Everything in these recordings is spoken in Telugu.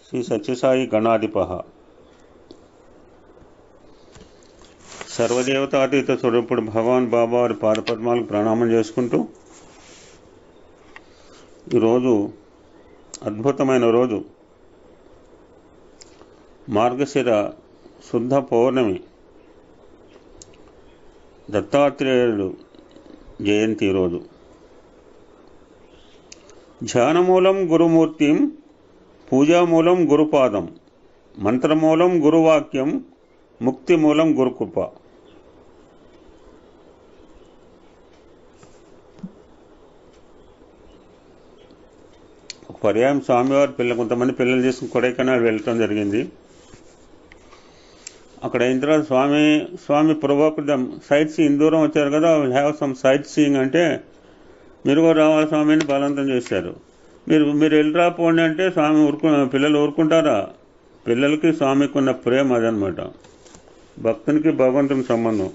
శ్రీ సత్యసాయి గణాధిప సర్వదేవతాతీత స్వరూపుడు భగవాన్ బాబా వారి పాదపద్మాలకు ప్రణామం చేసుకుంటూ ఈరోజు అద్భుతమైన రోజు మార్గశిర శుద్ధ పౌర్ణమి దత్తాత్రేయుడు జయంతి రోజు. ధ్యానమూలం గురుమూర్తిం, పూజామూలం గురుపాదం, మంత్రమూలం గురువాక్యం, ముక్తిమూలం గురుకృప. ఒక పర్యాయం స్వామివారి కొంతమంది పిల్లలు చేసుకుని కొడైకెనాల్ వెళ్ళటం జరిగింది. అక్కడ అయిన తర్వాత స్వామి ప్రవోక్డ్ సైట్ సీయింగ్, దూరం వచ్చారు కదా, will have some sight seeing అంటే మీరు కూడా రావాలి స్వామిని బలవంతం చేశారు. మీరు వెళ్ళి రాపోండి అంటే స్వామి పిల్లలు ఊరుకుంటారా? పిల్లలకి స్వామికి ఉన్న ప్రేమ అదనమాట. భక్తునికి భగవంతుని సంబంధం.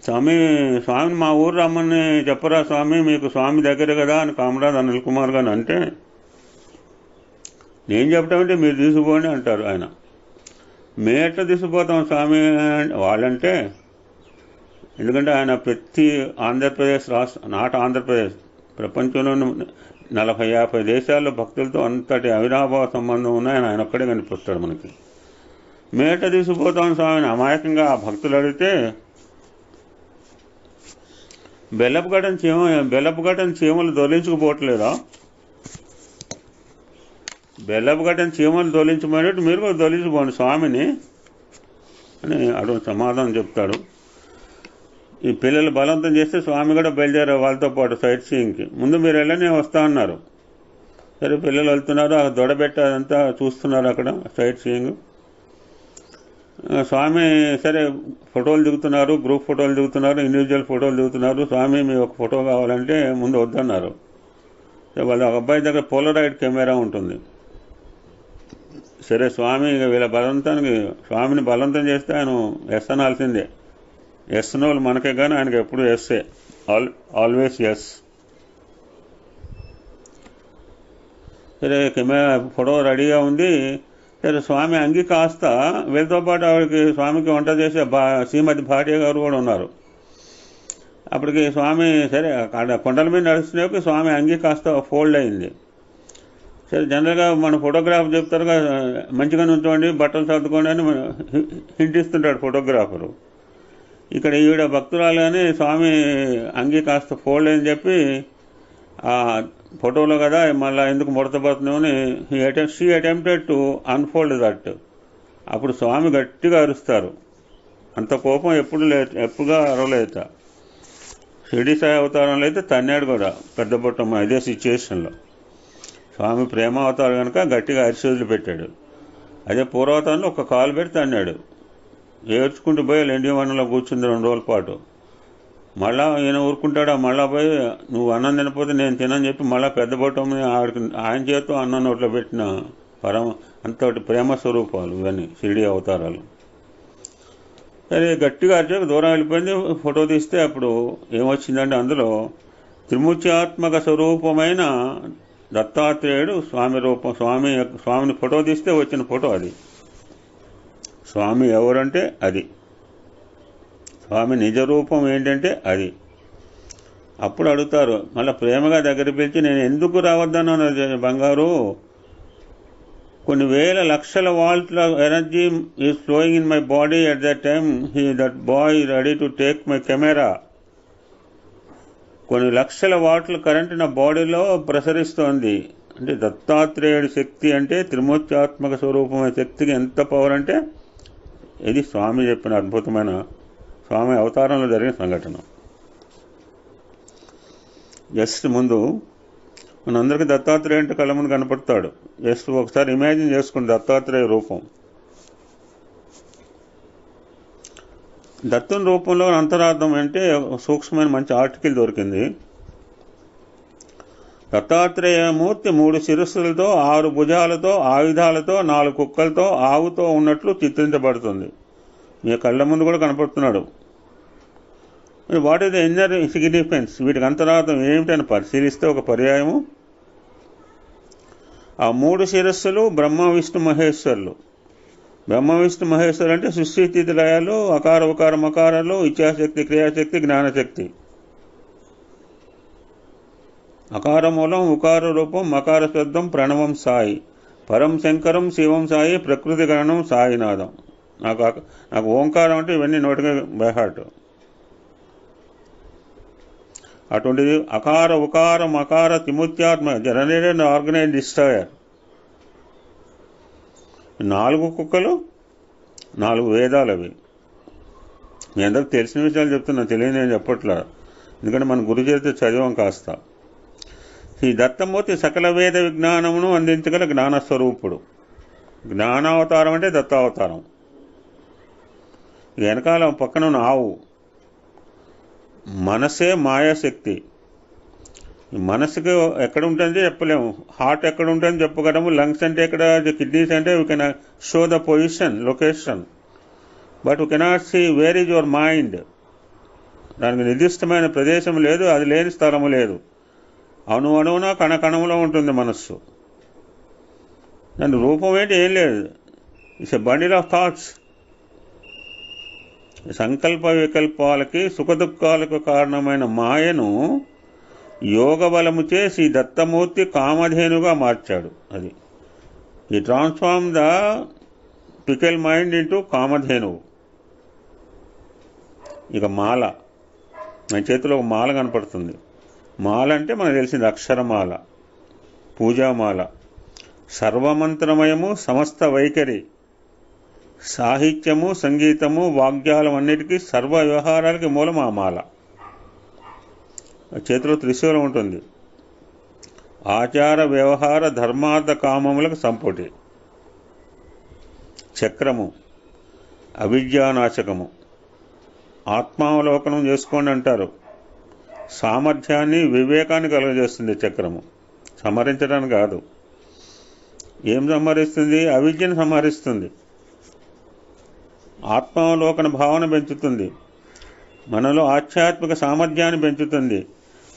స్వామిని మా ఊరు రమ్మని చెప్పరా స్వామి, మీకు స్వామి దగ్గర కదా అని కామరాజ్ అనిల్ కుమార్ గారు అంటే, నేను చెప్పటమంటే మీరు తీసుకుపోండి అంటారు ఆయన. మేము ఎట్లా తీసుకుపోతాం స్వామి వాళ్ళంటే, ఎందుకంటే ఆయన ప్రతి ఆంధ్రప్రదేశ్ నాట్ ఆంధ్రప్రదేశ్, ప్రపంచంలోని 40-50 దేశాల్లో భక్తులతో అంతటి అవినాభావ సంబంధం ఉన్నాయని ఆయన ఒక్కడే కనిపిస్తాడు మనకి. మేట తీసుకుపోతాం స్వామిని అమాయకంగా ఆ భక్తులు అడిగితే, బెల్లపుగడ్డని చీమలు దొలించుకుపోవట్లేదా? బెల్లపుగడ్డని చీమలు దొలించమనేట్టు మీరు కూడా దొలించుకోండి స్వామిని అని అడుగు సమాధానం చెప్తాడు. ఈ పిల్లలు బలవంతం చేస్తే స్వామి కూడా బయలుదేరారు వాళ్ళతో పాటు సైట్ సీయింగ్కి. ముందు మీరు వెళ్ళని వస్తా అన్నారు. సరే పిల్లలు వెళ్తున్నారు, ఆ దొడబెట్టదంతా చూస్తున్నారు అక్కడ సైట్ సీయింగ్. స్వామి సరే ఫోటోలు దిగుతున్నారు, గ్రూప్ ఫోటోలు దిగుతున్నారు, ఇండివిజువల్ ఫోటోలు దిగుతున్నారు. స్వామి మీ ఒక ఫోటో కావాలంటే ముందు వద్దన్నారు. వాళ్ళ అబ్బాయి దగ్గర పోలరాయిడ్ కెమెరా ఉంటుంది. సరే స్వామి వీళ్ళ స్వామిని బలవంతం చేస్తే ఆయన ఎస్ అనాల్సిందే. ఎస్ నోలు మనకే కానీ ఆయనకి ఎప్పుడు ఎస్ఏ, ఆల్వేస్ ఎస్. సరే కెమెరా ఫోటో రెడీగా ఉంది. సరే స్వామి అంగి కాస్త వీళ్ళతో పాటు ఆవిడకి స్వామికి వంట చేసే శ్రీమతి భార్య గారు కూడా ఉన్నారు. అప్పటికి స్వామి సరే కొండల మీద నడుస్తున్నప్పుడు స్వామి అంగి కాస్త ఫోల్డ్ అయింది. సరే జనరల్గా మన ఫోటోగ్రాఫర్ చెప్తారుగా, మంచిగా నుంచోండి, బట్టలు సర్దుకోండి అని హింట్ ఇస్తుంటాడు ఫోటోగ్రాఫరు. ఇక్కడ ఈవిడ భక్తురాలుగానే స్వామి అంగి కాస్త ఫోల్డ్ అని చెప్పి ఆ ఫోటోలో కదా మళ్ళీ ఎందుకు ముడతపడుతున్నామని she attempted to unfold that. అప్పుడు స్వామి గట్టిగా అరుస్తారు. అంత కోపం ఎప్పుడుగా అరవలేత. షిరిడి సాయి అవతారంలో అయితే తన్నాడు కూడా పెద్ద బొట్టమ్మ ఇదే సిచ్యువేషన్లో. స్వామి ప్రేమ అవతారం కనుక గట్టిగా అరిసి వదిలిపెట్టాడు. అదే పూర్వవతారంలో ఒక కాలు పెడితే అన్నాడు. ఏడ్చుకుంటూ పోయి ఎన్డీ వనంలో కూర్చుంది 2 రోజుల పాటు. మళ్ళా ఈయన ఊరుకుంటాడా? మళ్ళా పోయి నువ్వు అన్నం తినకపోతే నేను తినని చెప్పి మళ్ళీ పెద్ద బొట్టమ్మని ఆయన చేతితో అన్నం నోట్లో పెట్టిన అంతటి ప్రేమ స్వరూపాలు ఇవన్నీ షిరిడి అవతారాలు. సరే గట్టిగా అరిచాక దూరం వెళ్ళిపోయింది. ఫోటో తీస్తే అప్పుడు ఏమొచ్చిందంటే అందులో త్రిమూర్త్యాత్మక స్వరూపమైన దత్తాత్రేయుడు స్వామి రూపం. స్వామిని ఫోటో తీస్తే వచ్చిన ఫోటో అది. స్వామి ఎవరంటే అది, స్వామి నిజ రూపం ఏంటంటే అది. అప్పుడు అడుగుతారు మళ్ళీ ప్రేమగా దగ్గర పిలిచి, నేను ఎందుకు రావద్దన్నాను బంగారు, కొన్ని వేల లక్షల వాల్ట్ల energy is flowing in my body at that time that boy ready to take my camera. కొన్ని లక్షల వాట్ల కరెంటు నా బాడీలో ప్రసరిస్తోంది. అంటే దత్తాత్రేయుడి శక్తి అంటే త్రిమూర్త్యాత్మక స్వరూపమైన శక్తికి ఎంత పవర్ అంటే ఇది స్వామి చెప్పిన అద్భుతమైన స్వామి అవతారంలో జరిగిన సంఘటన. జస్ట్ ముందు మనందరికీ దత్తాత్రేయ అంటే కళ్ళ ముందు కనపడతాడు. జస్ట్ ఒకసారి ఇమాజిన్ చేసుకుని దత్తాత్రేయ రూపం. దత్తుని రూపంలో అంతరార్థం అంటే సూక్ష్మమైన మంచి ఆర్టికల్ దొరికింది. దత్తాత్రేయమూర్తి 3 శిరస్సులతో, 6 భుజాలతో, ఆయుధాలతో, 4 కుక్కలతో, ఆవుతో ఉన్నట్లు చిత్రించబడుతుంది. మీ కళ్ళ ముందు కూడా కనపడుతున్నాడు. What is the inner significance, వీటికి అంతరార్థం ఏమిటని పరిశీలిస్తే ఒక పర్యాయము ఆ 3 శిరస్సులు బ్రహ్మ విష్ణు మహేశ్వరులు. బ్రహ్మ విష్ణు మహేశ్వరులు అంటే సృష్టి స్థితి లయాలు, అకార ఉకార మకారాలు, ఇచ్ఛాశక్తి, క్రియాశక్తి, జ్ఞానశక్తి. అకార మూలం, ఉకార రూపం, మకార శబ్దం, ప్రణవం సాయి, పరం శంకరం, శివం సాయి, ప్రకృతి గణనం, సాయినాథం. నాకు ఓంకారం అంటే ఇవన్నీ నోటిగా బైహార్ట్. అటువంటిది అకార ఉకార మకార తిముత్యాత్మ జనరేటెడ్ ఆర్గనైజ్ డిస్ట్రాయర్. 4 కుక్కలు, 4 వేదాలు అవి. మీ అందరికి తెలిసిన విషయాలు చెప్తున్నా, తెలియని నేను చెప్పట్లా, ఎందుకంటే మన గురు చరిత్ర చదివాం కాస్త. ఈ దత్తమూర్తి సకల వేద విజ్ఞానమును అందించగల జ్ఞానస్వరూపుడు. జ్ఞానావతారం అంటే దత్తావతారం. వెనకాల పక్కన ఉన్న ఆవు మనసే మాయాశక్తి. మనసుకు ఎక్కడ ఉంటుంది చెప్పలేము, హార్ట్ ఎక్కడ ఉంటుంది చెప్పగలము, లంగ్స్ అంటే ఎక్కడ, కిడ్నీస్ అంటే we can show the position, location, but we cannot see where is your mind. దానికి నిర్దిష్టమైన ప్రదేశం లేదు, అది లేని స్థలము లేదు. అణువున కణకణంలో ఉంటుంది మనస్సు. దాని రూపం ఏంటి, ఏం లేదు. It's a bundle of thoughts. సంకల్ప వికల్పాలకి సుఖదుఖాలకు కారణమైన మాయను యోగ బలము చేసి దత్తమూర్తి కామధేనుగా మార్చాడు. అది ఈ transform the pickle mind into కామధేనువు. ఇక మాల, నా చేతిలో ఒక మాల కనపడుతుంది. మాల అంటే మనకు తెలిసింది అక్షరమాల, పూజామాల. సర్వమంత్రమయము, సమస్త వైఖరి, సాహిత్యము, సంగీతము, వాగ్యాలం అన్నిటికీ, సర్వ వ్యవహారాలకి మూలం ఆ మాల. చేతిలో త్రిశూలం ఉంటుంది. ఆచార వ్యవహార ధర్మార్థ కామములకు సంపుటి. చక్రము అవిద్యానాశకము. ఆత్మావలోకనం చేసుకోండి అంటారు. సామర్థ్యాన్ని, వివేకాన్ని కలుగజేస్తుంది చక్రము. సంహరించడానికి కాదు. ఏం సంహరిస్తుంది? అవిద్యను సంహరిస్తుంది. ఆత్మావలోకన భావన పెంచుతుంది. మనలో ఆధ్యాత్మిక సామర్థ్యాన్ని పెంచుతుంది.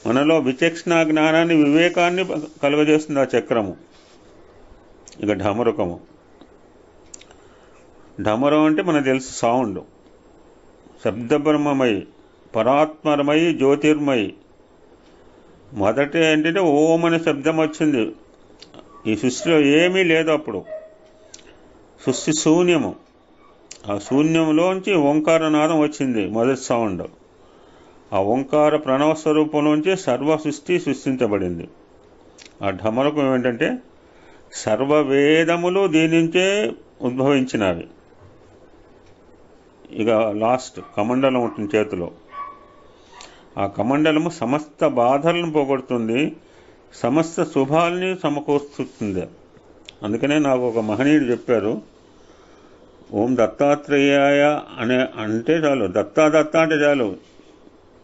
మనలో విచక్షణ జ్ఞానాన్ని, వివేకాన్ని కలుగజేస్తుంది ఆ చక్రము. ఇక ఢమరుకము. ఢమరం అంటే మనకు తెలుసు సౌండ్. శబ్దబ్రహ్మమయి, పరాత్మరమయి, జ్యోతిర్మయి. మొదట ఏంటంటే ఓం అనే శబ్దం వచ్చింది. ఈ సృష్టిలో ఏమీ లేదు అప్పుడు. సృష్టి శూన్యము. ఆ శూన్యంలోంచి ఓంకారనాదం వచ్చింది, మొదటి సౌండ్. ఆ ఓంకార ప్రణవ స్వరూపంలోంచి సర్వ సృష్టి సృష్టించబడింది. ఆ ఢమరకం ఏంటంటే సర్వవేదములు దీని నుంచే ఉద్భవించినవి. ఇక లాస్ట్ కమండలం ఉంటుంది చేతిలో. ఆ కమండలము సమస్త బాధలను పోగొడుతుంది, సమస్త శుభాలని సమకూర్చుతుంది. అందుకనే నాకు ఒక మహనీయుడు చెప్పారు, ఓం దత్తాత్రేయాయ అనే అంటే చాలు, దత్తా దత్తా అంటే చాలు,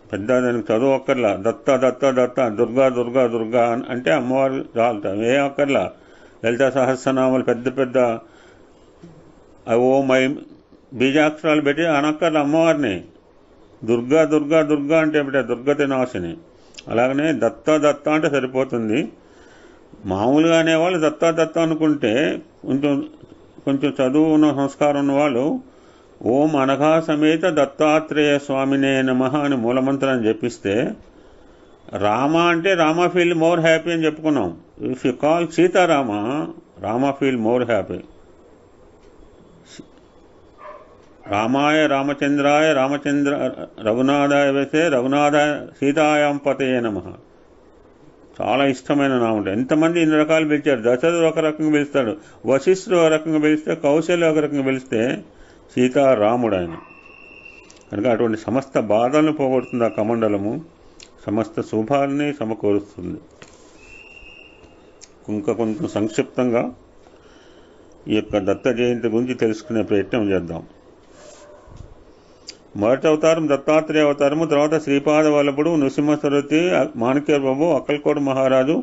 పెద్ద దానికి చదువు అక్కర్లా. దత్త దత్త దత్త, దుర్గా దుర్గా దుర్గా అంటే అమ్మవారు చాలుతాం, ఏ అక్కర్లా. లలిత సహస్రనామాలు పెద్ద పెద్ద ఓం ఐ బీజాక్షరాలు పెట్టి అనక్కర్ల అమ్మవారిని. దుర్గా దుర్గా దుర్గా అంటే ఏమిటా? దుర్గతి నాశిని. అలాగనే దత్త దత్త అంటే సరిపోతుంది. మామూలుగా అనేవాళ్ళు దత్తా దత్త అనుకుంటే కొంచెం చదువు ఉన్న సంస్కారం ఉన్నవాళ్ళు ఓం అనఘా సమేత దత్తాత్రేయ స్వామినే నమః అని మూలమంత్రాన్ని జపిస్తే, రామ అంటే రామ ఫీల్ మోర్ హ్యాపీ అని చెప్పుకున్నాం. If you call Sitarama, Rama feel more happy. రామాయ రామచంద్రాయ రామచంద్ర రఘునాథాయ వేసే రఘునాథాయ సీతాయాం పతయే నమః. చాలా ఇష్టమైన నామం. ఎంతమంది ఇన్ని రకాలు పిలిచారు. దశరథుడు ఒక రకంగా పిలుస్తాడు, వశిష్ఠుడు ఒక రకంగా పిలిస్తే, కౌశల్య ఒక రకంగా పిలిస్తే, సీతారాముడు ఆయన. కనుక అటువంటి సమస్త బాధలను పోగొడుతుంది ఆ కమండలము, సమస్త శుభాలని సమకూరుస్తుంది. కొంచెం సంక్షిప్తంగా ఈ యొక్క దత్త జయంతి గురించి తెలుసుకునే ప్రయత్నం చేద్దాం. మొదటి అవతారం దత్తాత్రేయ అవతారము, తర్వాత శ్రీపాద వల్లభుడు, నృసింహ సరస్వతి, మాణిక్య బాబు, అక్కల్కోట మహారాజు,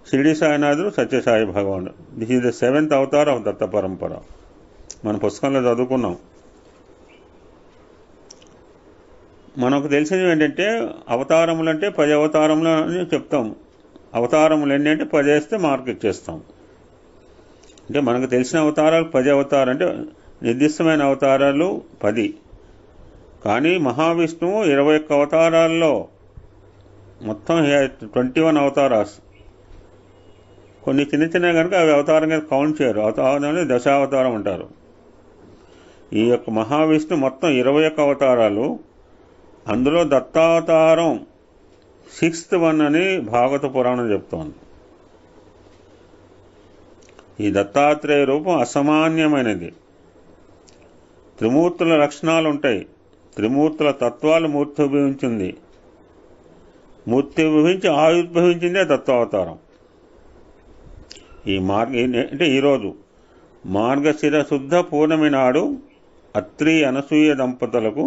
షిరిడి సాయినాథుడు, సత్యసాయి భగవానుడు. This is the 7th Avatar of దత్త పరంపర. మన పుస్తకంలో చదువుకున్నాం. మనకు తెలిసింది ఏంటంటే అవతారములు అంటే 10 అవతారములు అని చెప్తాం. అవతారములు ఎన్ని అంటే 10 వేస్తే మార్క్ ఇచ్చేస్తాం. అంటే మనకు తెలిసిన అవతారాలు 10 అవతారాలు, అంటే నిర్దిష్టమైన అవతారాలు 10. కానీ మహావిష్ణువు 21 అవతారాల్లో మొత్తం 21 అవతారాస్. కొన్ని చిన్న చిన్నవి కనుక అవి అవతారంగా కౌంట్ చేయరు, అవతారాన్ని దశావతారం అంటారు. ఈ యొక్క మహావిష్ణు మొత్తం 21 అవతారాలు. అందులో దత్తావతారం 6th one అని భాగవత పురాణం చెప్తోంది. ఈ దత్తాత్రేయ రూపం అసామాన్యమైనది. త్రిమూర్తుల లక్షణాలు ఉంటాయి, త్రిమూర్తుల తత్వాలు మూర్తిభవించింది. మూర్తిభవించి ఆవిర్భవించిందే దత్తావతారం. అంటే ఈరోజు మార్గశిర శుద్ధ పూర్ణమి నాడు అత్రి అనసూయ దంపతులకు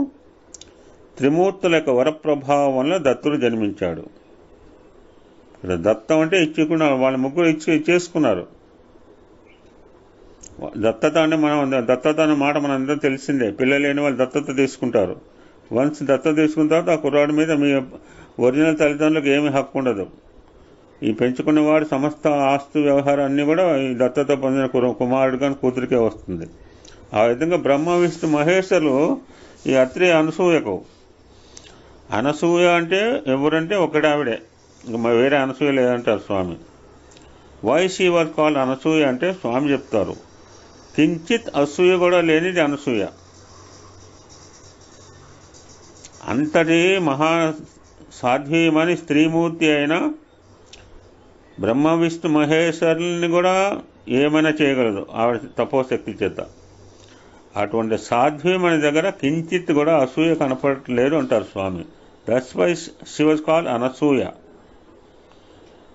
త్రిమూర్తుల యొక్క వరప్రభావం వల్ల దత్తుడు జన్మించాడు. ఇక్కడ దత్తం అంటే ఇచ్చుకున్నారు, వాళ్ళ ముగ్గురు ఇచ్చేసుకున్నారు. దత్తత అంటే దత్తత అనే మాట మనందరం తెలిసిందే. పిల్లలు లేని వాళ్ళు దత్తత తీసుకుంటారు. వన్స్ దత్తత తీసుకున్న తర్వాత ఆ కుర్రాడి మీద మీ ఒరిజినల్ తల్లిదండ్రులకు ఏమీ హక్కు ఉండదు. ఈ పెంచుకున్నవాడు సమస్త ఆస్తు వ్యవహారం అన్నీ కూడా ఈ దత్తత పొందిన కుమారుడు కానీ కూతురికే వస్తుంది. ఆ విధంగా బ్రహ్మ విష్ణు మహేశ్వరులు ఈ అత్రి అనసూయకు. అనసూయ అంటే ఎవరంటే ఒకటి ఆవిడే, వేరే అనసూయ లేదంటారు Swami. Why she was called Anasuya అంటే స్వామి చెప్తారు, కించిత్ అసూయ కూడా లేనిది అనసూయ. అంతటి మహా సాధ్వీయమని స్త్రీమూర్తి అయిన బ్రహ్మ విష్ణు మహేశ్వరుల్ని కూడా ఏమైనా చేయగలదు ఆవిడ తపోశక్తి చేత. అటువంటి సాధ్వీయమని దగ్గర కించిత్ కూడా అసూయ కనపడట్లేదు అంటారు Swami. That's why she was called Anasuya.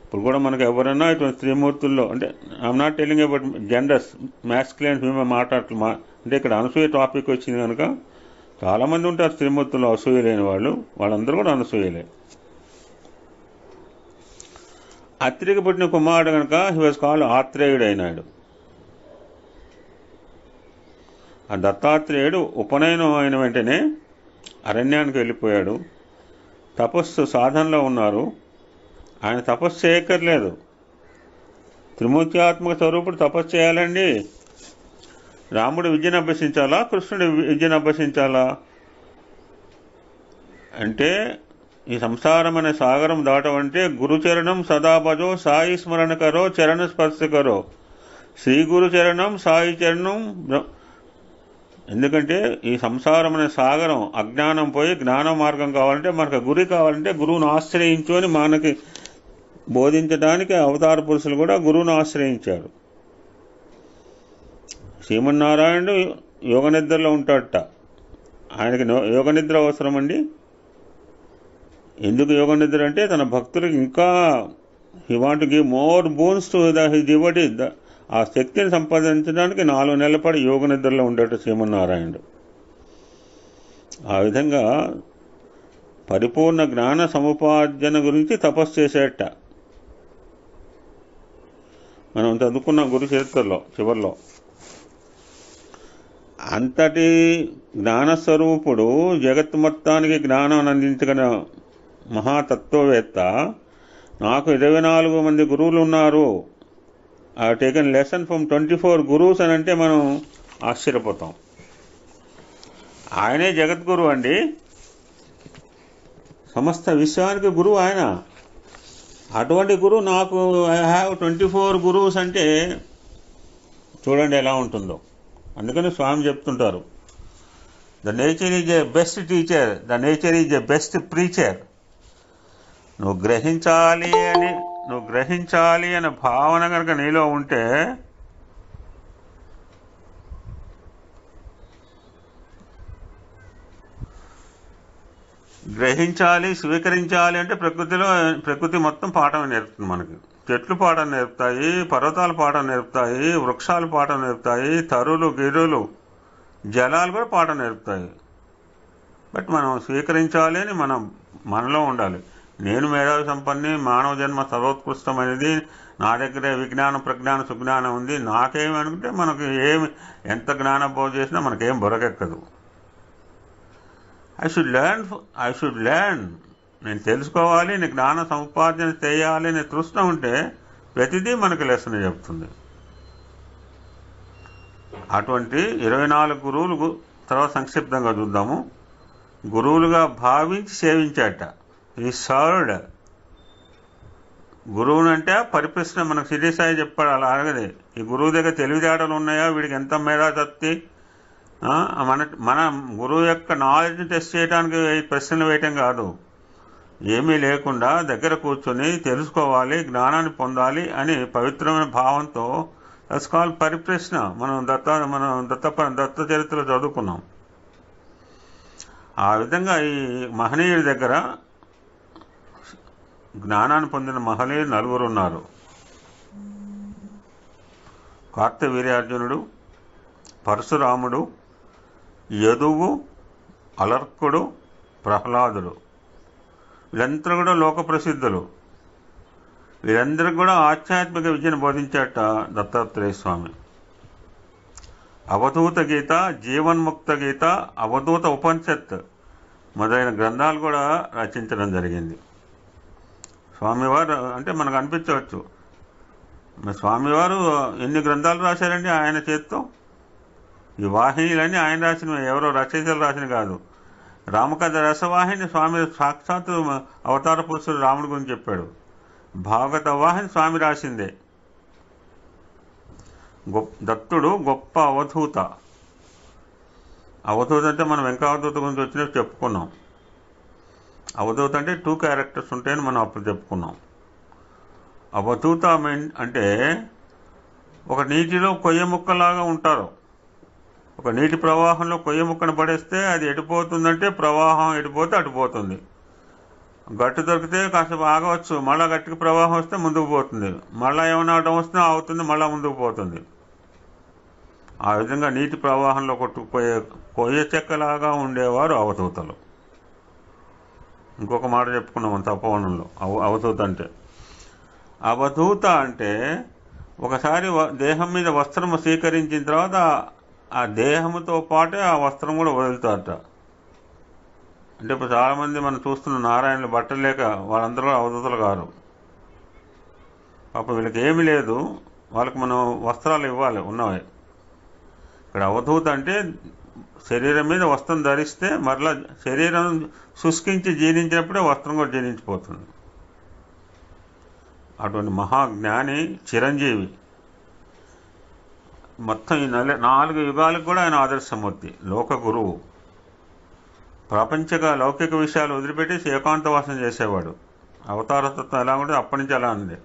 ఇప్పుడు కూడా మనకు ఎవరైనా ఇటువంటి స్త్రీమూర్తుల్లో, అంటే I'm not telling about genders, masculine female అంటే ఇక్కడ అనసూయ టాపిక్ వచ్చింది కనుక చాలామంది ఉంటారు స్త్రీమూర్తుల్లో అసూయ లేని వాళ్ళు, వాళ్ళందరూ కూడా అనసూయలే. అత్రికి పుట్టిన కుమారుడు కనుక హీ వాజ్ కాల్డ్ ఆత్రేయుడు అయినాడు. ఆ దత్తాత్రేయుడు ఉపనయనం అయిన వెంటనే అరణ్యానికి వెళ్ళిపోయాడు. తపస్సు సాధనలో ఉన్నారు. ఆయన తపస్సు చేయక్కర్లేదు, త్రిమూర్త్యాత్మక స్వరూపుడు తపస్సు చేయాలండి. రాముడు విద్యను అభ్యసించాలా, కృష్ణుడు విద్యను అభ్యసించాలా అంటే ఈ సంసారం అనే సాగరం దాటమంటే గురుచరణం సదాభజో సాయి స్మరణ కరో చరణ స్పర్శ కరో. శ్రీ గురు చరణం సాయి చరణం. ఎందుకంటే ఈ సంసారం అనే సాగరం, అజ్ఞానం పోయి జ్ఞాన మార్గం కావాలంటే, మనకు గురి కావాలంటే గురువును ఆశ్రయించు అని మనకి బోధించడానికి అవతార పురుషులు కూడా గురువును ఆశ్రయించారు. శ్రీమన్నారాయణుడు యోగనిద్రలో ఉంటాడట. ఆయనకి యోగనిద్ర అవసరం అండి. ఎందుకు యోగనిద్ర అంటే తన భక్తులకు ఇంకా he want to give more bones to his devotees. ఆ శక్తిని సంపాదించడానికి 4 నెలల పాటు యోగనిద్రలో ఉండేట శ్రీమన్నారాయణుడు. ఆ విధంగా పరిపూర్ణ జ్ఞాన సముపార్జన గురించి తపస్సు చేసేట. మనం చదువుకున్న గురు చరిత్రలో చివరిలో అంతటి జ్ఞానస్వరూపుడు, జగత్ మొత్తానికి జ్ఞానం అందించగల మహాతత్వవేత్త, నాకు 24 మంది గురువులు ఉన్నారు, ఐ టేకెన్ లెసన్ ఫ్రమ్ 24 గురువుస్ అని అంటే మనం ఆశ్చర్యపోతాం. ఆయనే జగద్గురు అండి, సమస్త విశ్వానికి గురువు ఆయన. అటువంటి గురువు నాకు ఐ హ్యావ్ 24 గురువుస్ అంటే చూడండి ఎలా ఉంటుందో. అందుకని స్వామి చెప్తుంటారు, the nature is a best teacher, the nature is a best preacher. నువ్వు గ్రహించాలి అనే భావన కనుక నీలో ఉంటే గ్రహించాలి, స్వీకరించాలి అంటే ప్రకృతి మొత్తం పాఠం నేర్పుతుంది మనకి. చెట్లు పాఠం నేర్పుతాయి, పర్వతాలు పాఠం నేర్పుతాయి, వృక్షాలు పాఠం నేర్పుతాయి, తరులు గిరులు జలాలు కూడా పాఠం నేర్పుతాయి. బట్ మనం స్వీకరించాలి అని మనలో ఉండాలి. నేను మేధావి సంపన్ని, మానవ జన్మ సర్వోత్కృష్టమైనది, నా దగ్గరే విజ్ఞానం ప్రజ్ఞానం సుజ్ఞానం ఉంది, నాకేమి అనుకుంటే మనకు ఎంత జ్ఞానబోధ చేసినా మనకేం బొరకెక్కదు. ఐ షుడ్ లెర్న్, నేను తెలుసుకోవాలి, నేను జ్ఞాన సముపార్జన చేయాలి అనే తృష్ణ ఉంటే ప్రతిదీ మనకి లెసన్ చెప్తుంది. అటువంటి 24 గురువులు తర్వాత సంక్షిప్తంగా చూద్దాము. గురువులుగా భావించి సేవించాట. ఈ సర్వ్డ్ గురువునంటే పరిప్రశ్న మనకు సిద్ధి సాయి చెప్పాడు. అలా అడగదే ఈ గురువు దగ్గర తెలివితేటలు ఉన్నాయా, వీడికి ఎంత మేధాశక్తి, మన గురువు యొక్క నాలెడ్జ్ని టెస్ట్ చేయడానికి ప్రశ్నలు వేయటం కాదు. ఏమీ లేకుండా దగ్గర కూర్చొని తెలుసుకోవాలి, జ్ఞానాన్ని పొందాలి అని పవిత్రమైన భావంతో దట్స్ పరిప్రశ్న. మనం దత్త చరిత్రలో చదువుకున్నాం. ఆ విధంగా ఈ మహనీయుడి దగ్గర జ్ఞానాన్ని పొందిన మహనీయులు 4 ఉన్నారు. కార్తవీర్యార్జునుడు, పరశురాముడు, యదువు, అలర్కుడు, ప్రహ్లాదుడు. వీళ్ళందరూ కూడా లోక ప్రసిద్ధులు. వీరందరికీ కూడా ఆధ్యాత్మిక విద్యను బోధించాట దత్తాత్రేయ స్వామి. అవధూత గీత, జీవన్ముక్త గీత, అవధూత ఉపనిషత్ మొదలైన గ్రంథాలు కూడా రచించడం జరిగింది. స్వామివారు అంటే మనకు అనిపించవచ్చు, స్వామివారు ఎన్ని గ్రంథాలు రాశారండి ఆయన చేత్తో. ఈ వాహినీలన్నీ ఆయన రాసినవి, ఎవరో రచయితలు రాసిన కాదు. రామకథ రసవాహిని స్వామి సాక్షాత్తు అవతార పురుషుడు రాముడి గురించి చెప్పాడు. భాగవత వాహిని స్వామి రాసిందే. దత్తుడు గొప్ప అవధూత. అవధూత అంటే మనం వెంకావధూత గురించి వచ్చినట్టు చెప్పుకున్నాం. అవధూత అంటే 2 క్యారెక్టర్స్ ఉంటాయని మనం అప్పుడు చెప్పుకున్నాం. అవధూత అంటే ఒక నీటిలో కొయ్య ముక్కలాగా ఉంటారు. ఒక నీటి ప్రవాహంలో కొయ్య ముక్కను పడేస్తే అది ఎటుపోతుందంటే ప్రవాహం ఎటుపోతే అటుపోతుంది. గట్టు దొరికితే కాసేపు ఆగవచ్చు, మళ్ళీ గట్టికి ప్రవాహం వస్తే ముందుకు పోతుంది, మళ్ళీ ఏమైనా అడ్డం వస్తే అవుతుంది, మళ్ళీ ముందుకు పోతుంది. ఆ విధంగా నీటి ప్రవాహంలో కొట్టుకుపోయే కొయ్య చెక్కలాగా ఉండేవారు అవధూతలు. ఇంకొక మాట చెప్పుకున్నాం తపోవనంలో అవధూత అంటే. అవధూత అంటే ఒకసారి దేహం మీద వస్త్రం స్వీకరించిన తర్వాత ఆ దేహంతో పాటే ఆ వస్త్రం కూడా వదులుతారట. అంటే ఇప్పుడు చాలామంది మనం చూస్తున్న నారాయణులు బట్టలు లేక వాళ్ళందరూ కూడా అవధూతలు కారు. పాపం వీళ్ళకి ఏమీ లేదు, వాళ్ళకి మనం వస్త్రాలు ఇవ్వాలి ఉన్నవే. ఇక్కడ అవధూత అంటే శరీరం మీద వస్త్రం ధరిస్తే మరలా శరీరం శుష్కించి జీర్ణించినప్పుడే వస్త్రం కూడా జీర్ణించిపోతుంది. అటువంటి మహాజ్ఞాని, చిరంజీవి. మొత్తం ఈ 4 యుగాలకు కూడా ఆయన ఆదర్శమూర్తి, లోక గురువు. లౌకిక విషయాలు వదిలిపెట్టేసి ఏకాంతవాసం చేసేవాడు. అవతారతత్వం ఎలా ఉంటుంది అప్పటి నుంచి అలా ఉంది.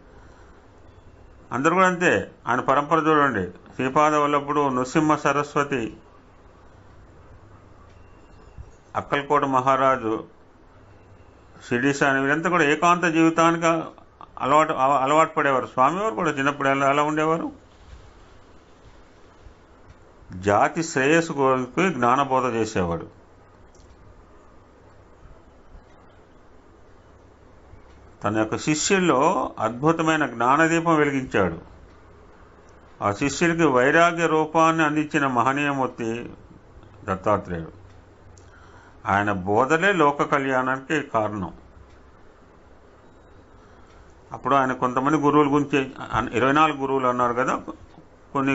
అందరూ కూడా అంతే. ఆయన పరంపర చూడండి, శ్రీపాద వల్లభుడు, నృసింహ సరస్వతి, అక్కల్కోట మహారాజు, షిరిడి సాయి, వీరంతా కూడా ఏకాంత జీవితానికి అలవాటు పడేవారు. స్వామివారు కూడా చిన్నప్పుడు ఎలా ఉండేవారు? జాతి శ్రేయస్సు కోరి జ్ఞానబోధ చేసేవాడు. తన యొక్క శిష్యుల్లో అద్భుతమైన జ్ఞానదీపం వెలిగించాడు. ఆ శిష్యులకి వైరాగ్య రూపాన్ని అందించిన మహనీయమూర్తి దత్తాత్రేయుడు. ఆయన బోధలే లోక కళ్యాణానికి కారణం. అప్పుడు ఆయన కొంతమంది గురువుల గురించి 24 గురువులు అన్నారు కదా, కొన్ని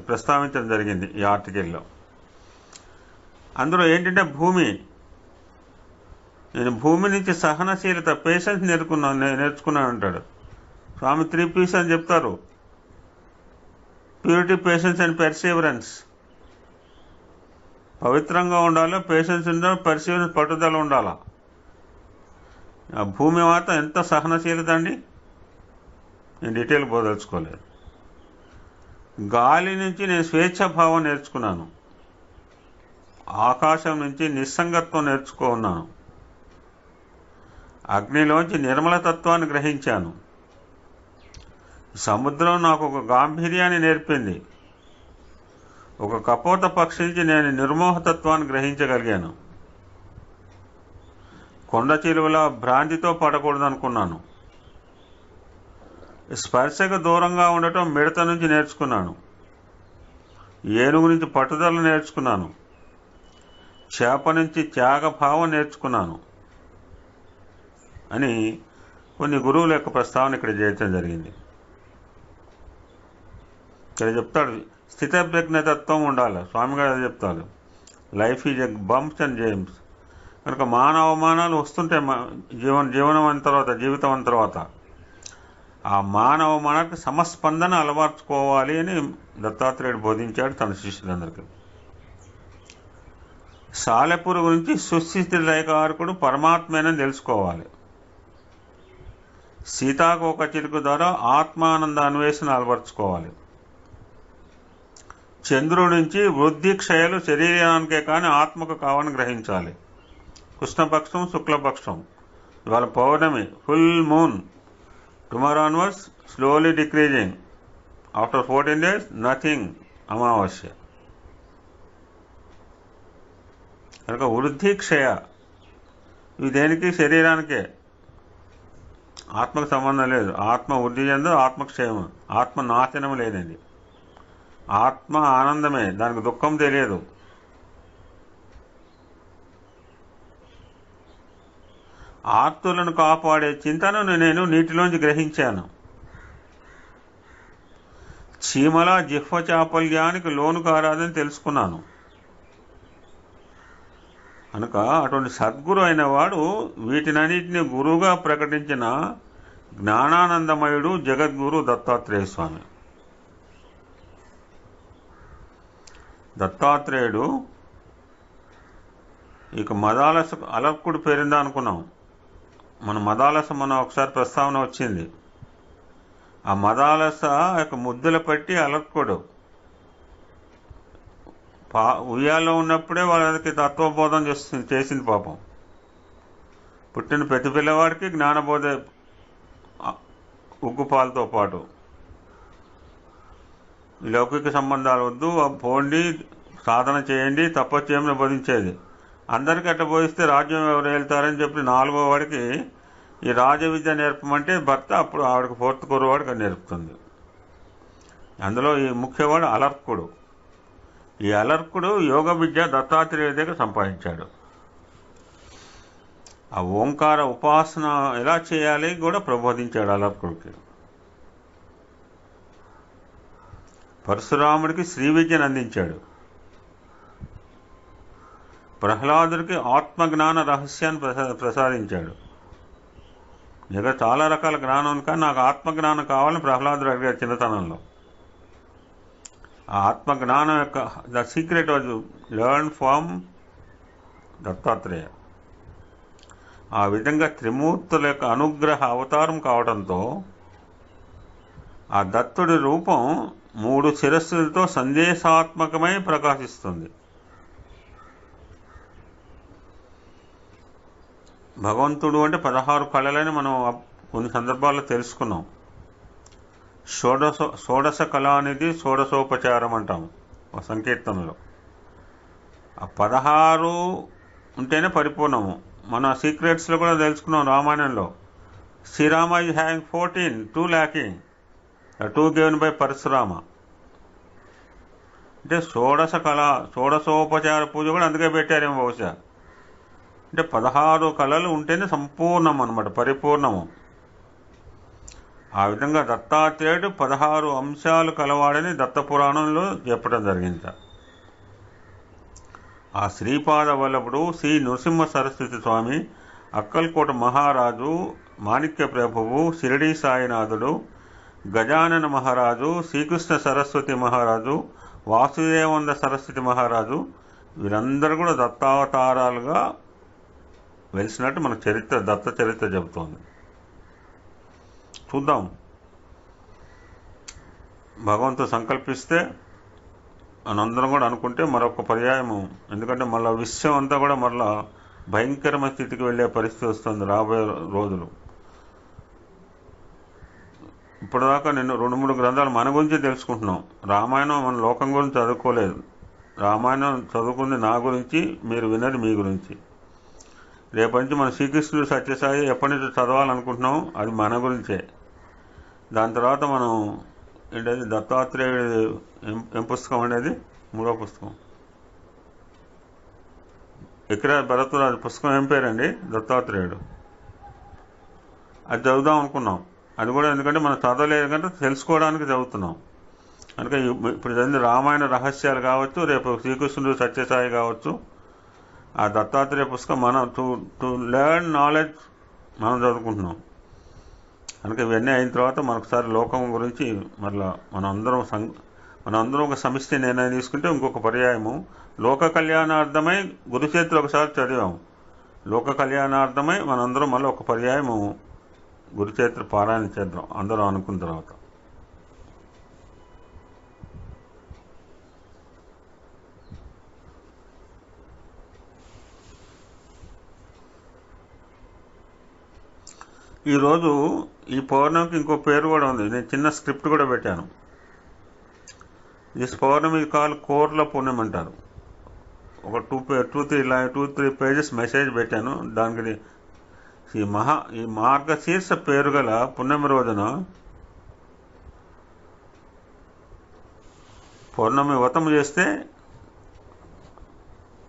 ప్రస్తావించడం జరిగింది ఈ ఆర్టికల్లో. అందులో ఏంటంటే నేను భూమి నుంచి సహనశీలత, పేషెన్స్ నేర్చుకున్నాను అంటాడు స్వామి. 3 P's అని చెప్తారు: ప్యూరిటీ, పేషెన్స్ అండ్ పర్సీవరెన్స్. పవిత్రంగా ఉండాలి, పేషెన్స్ ఉండాలి, పర్సీవరెన్స్ పట్టుదల ఉండాలా. ఆ భూమి మాత ఎంత సహనశీలత అండి, నేను డీటెయిల్ బోదలుచుకోలేదు. గాలి నుంచి నేను స్వేచ్ఛాభావం నేర్చుకున్నాను. ఆకాశం నుంచి నిస్సంగత్వం నేర్చుకున్నాను. అగ్నిలోంచి నిర్మలతత్వాన్ని గ్రహించాను. సముద్రం నాకు ఒక గాంభీర్యాన్ని నేర్పింది. ఒక కపోత పక్షి నుంచి నేను నిర్మోహతత్వాన్ని గ్రహించగలిగాను. కొండ చిలువల భ్రాంతితో పడకూడదు అనుకున్నాను. స్పర్శకు దూరంగా ఉండటం మిడత నుంచి నేర్చుకున్నాను. ఏనుగు నుంచి పట్టుదల నేర్చుకున్నాను. చేప నుంచి త్యాగభావం నేర్చుకున్నాను అని కొన్ని గురువుల యొక్క ప్రస్తావన ఇక్కడ చేయటం జరిగింది. ఇక్కడ చెప్తాడు, స్థితప్రజ్ఞతత్వం ఉండాలి. స్వామి గారు అది చెప్తారు, life is a bumps and James. కనుక అవమానాలు వస్తుంటాయి జీవితం అయిన తర్వాత ఆ అవమానానికి సమస్పందన అలవర్చుకోవాలి అని దత్తాత్రేయుడు బోధించాడు తన శిష్యులందరికీ. సాలెపురు గురించి సుస్థితి లయకారకుడు పరమాత్మేనని తెలుసుకోవాలి. సీతాకోక చిలుక ద్వారా ఆత్మానంద అన్వేషణ అలవర్చుకోవాలి. చంద్రుడి నుంచి వృద్ధి క్షయాలు శరీరానికే కానీ ఆత్మకు కావని గ్రహించాలి. కృష్ణపక్షం, శుక్లపక్షం, ఇవాళ పౌర్ణమి, full moon, tomorrow onwards slowly decreasing, after 14 days nothing, అమావాస్య. కనుక వృద్ధి క్షయ ఇవి దేనికి? శరీరానికే, ఆత్మకు సంబంధం లేదు. ఆత్మ వృద్ధి చెందు, ఆత్మక్షేమం, ఆత్మ నాశనం లేదండి. ఆత్మ ఆనందమే, దానికి దుఃఖం తెలియదు. ఆర్తులను కాపాడే చింతనను నేను నీటిలోంచి గ్రహించాను. చీమల జిహ్వ చాపల్యానికి లోను కారాదని తెలుసుకున్నాను. కనుక అటువంటి సద్గురు అయిన వాడు వీటినన్నిటిని గురువుగా ప్రకటించిన జ్ఞానానందమయుడు జగద్గురు దత్తాత్రేయ స్వామి. దత్తాత్రేయుడు ఇక మదాలస అలర్కుడు పేరిందా అనుకున్నాం. మన మదాలస ఒకసారి ప్రస్తావన వచ్చింది. ఆ మదాలస యొక్క ముద్దుల పట్టి అలర్కుడు ఉయ్యాల్లో ఉన్నప్పుడే వాళ్ళకి తత్వబోధం చేసింది పాపం. పుట్టిన ప్రతి పిల్లవాడికి జ్ఞానబోధ ఉగ్గుపాలతో పాటు. లౌకిక సంబంధాలు వద్దు, పోండి, సాధన చేయండి, తపస్సు చేయమని బోధించేది. అందరికీ అట్లా బోధిస్తే రాజ్యం ఎవరు వెళ్తారని చెప్పి 4వ వాడికి ఈ రాజ విద్య నేర్పమంటే భర్త అప్పుడు ఆవిడకి 4th కుర్రవాడికి అది నేర్పుతుంది. అందులో ఈ ముఖ్యవాడు అలర్కుడు. ఈ అలర్కుడు యోగ విద్య దత్తాత్రేయ దగ్గర సంపాదించాడు. ఆ ఓంకార ఉపాసన ఎలా చేయాలి కూడా ప్రబోధించాడు అలర్కుడికి. పరశురాముడికి శ్రీ విద్యను అందించాడు. ప్రహ్లాదుడికి ఆత్మజ్ఞాన రహస్యాన్ని ప్రసాదించాడు. ఇంకా చాలా రకాల జ్ఞానం ఉంది, కానీ నాకు ఆత్మజ్ఞానం కావాలని ప్రహ్లాదుడు అడిగాడు చిన్నతనంలో. ఆ ఆత్మజ్ఞానం యొక్క the secret was learn from Dattatreya. ఆ విధంగా త్రిమూర్తుల యొక్క అనుగ్రహ అవతారం కావడంతో ఆ దత్తుడి రూపం 3 శిరస్సులతో సందేశాత్మకమై ప్రకాశిస్తుంది. భగవంతుడు అంటే 16 కళలని మనం కొన్ని సందర్భాల్లో తెలుసుకున్నాం. షోడశ కళ అనేది షోడశోపచారం అంటాము సంకీర్తనలో. ఆ 16 ఉంటేనే పరిపూర్ణము. మన సీక్రెట్స్లో కూడా తెలుసుకున్నాం రామాయణంలో. Srirama is having 14, 2 lacking, 2 given by Parashurama. అంటే షోడశ కళ, షోడశోపచార పూజ కూడా అందుకే పెట్టారేమో బహుశా. అంటే 16 కళలు ఉంటేనే సంపూర్ణం అన్నమాట, పరిపూర్ణము. ఆ విధంగా దత్తాత్రేయుడు 16 అంశాలు కలవాడని దత్తపురాణంలో చెప్పడం జరిగింది. ఆ శ్రీపాద వల్లభుడు, శ్రీ నృసింహ సరస్వతి స్వామి, అక్కల్కోట మహారాజు, మాణిక్య ప్రభువు, షిరిడీ సాయినాథుడు, గజానన మహారాజు, శ్రీకృష్ణ సరస్వతి మహారాజు, వాసుదేవంద సరస్వతి మహారాజు, వీరందరూ కూడా దత్తావతారాలుగా వెలిసినట్టు మన చరిత్ర, దత్త చరిత్ర చెబుతోంది. చూద్దాం, భగవంతుడు సంకల్పిస్తే మనందరం కూడా అనుకుంటే మరొక పర్యాయము. ఎందుకంటే మళ్ళీ విశ్వం అంతా కూడా మళ్ళా భయంకరమైన స్థితికి వెళ్ళే పరిస్థితి వస్తుంది రాబోయే రోజులు. ఇప్పటిదాకా నేను 2-3 గ్రంథాలు మన గురించి తెలుసుకుంటున్నాం. రామాయణం మన లోకం గురించి చదువుకోలేదు. రామాయణం చదువుకుంది నా గురించి, మీరు విన్నది మీ గురించి. రేపటి నుంచి మన శ్రీకృష్ణుడు సత్యసాయి ఎప్పటి నుంచి చదవాలనుకుంటున్నాం, అది మన గురించే. దాని తర్వాత మనం ఏంటది, దత్తాత్రేయుడు ఏం పుస్తకం అనేది 3వ పుస్తకం, ఎక్కడ భరతురాజు పుస్తకం ఏం పేరండి, దత్తాత్రేయుడు. అది చదువుదాం అనుకున్నాం. అది కూడా ఎందుకంటే మనం చదవలేదు కంటే తెలుసుకోవడానికి చదువుతున్నాం. కనుక ఇప్పుడు చదివిన రామాయణ రహస్యాలు కావచ్చు, రేపు శ్రీకృష్ణుడు సత్యసాయి కావచ్చు, ఆ దత్తాత్రేయ పుస్తకం మనం టు లెర్న్ నాలెడ్జ్ మనం చదువుకుంటున్నాం. కనుక ఇవన్నీ అయిన తర్వాత మనొకసారి లోకం గురించి మరలా మనందరం ఒక సమిష్టి నిర్ణయం తీసుకుంటే ఇంకొక పర్యాయము లోక కళ్యాణార్థమై గురుచేతులు ఒకసారి చదివాము. లోక కళ్యాణార్థమై మనందరం మళ్ళీ ఒక పర్యాయము గురుచేతులు పారాయణ చేద్దాం అందరం అనుకున్న తర్వాత. ఈరోజు ఈ పౌర్ణమికి ఇంకో పేరు కూడా ఉంది. నేను చిన్న స్క్రిప్ట్ కూడా పెట్టాను. దిస్ పౌర్ణమి కాల్ కోర్ల పూర్ణమి అంటారు. ఒక 2-3 పేజెస్ మెసేజ్ పెట్టాను. దానికి ఈ మార్గశీర్ష పేరు గల పున్నమి రోజున పౌర్ణమి వ్రతం చేస్తే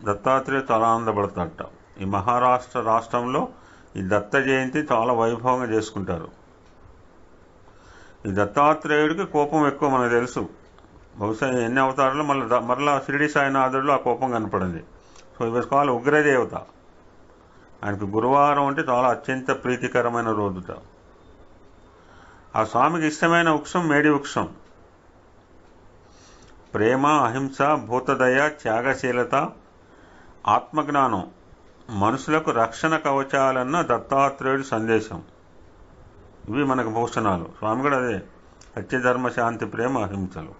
దత్తాత్రేయ చాలా ఆనందపడతాడట. ఈ మహారాష్ట్ర రాష్ట్రంలో ఈ దత్త జయంతి చాలా వైభవంగా చేసుకుంటారు. ఈ దత్తాత్రేయుడికి కోపం ఎక్కువ మనకు తెలుసు. బహుశా ఎన్ని అవతారాలు మరలా షిరిడి సాయినాథుడిలో ఆ కోపం కనపడింది. సో ఈ కాల్ ఉగ్రదేవత. ఆయనకు గురువారం అంటే చాలా అత్యంత ప్రీతికరమైన రోజుట. ఆ స్వామికి ఇష్టమైన వృక్షం మేడి వృక్షం. ప్రేమ, అహింస, భూతదయ, త్యాగశీలత, ఆత్మజ్ఞానం, మనుషులకు రక్షణ కవచాలన్న దత్తాత్రేయుడి సందేశం. ఇవి మనకు భూషణాలు. స్వామి కూడా అదే, సత్యధర్మ, శాంతి, ప్రేమ, అహింసలు.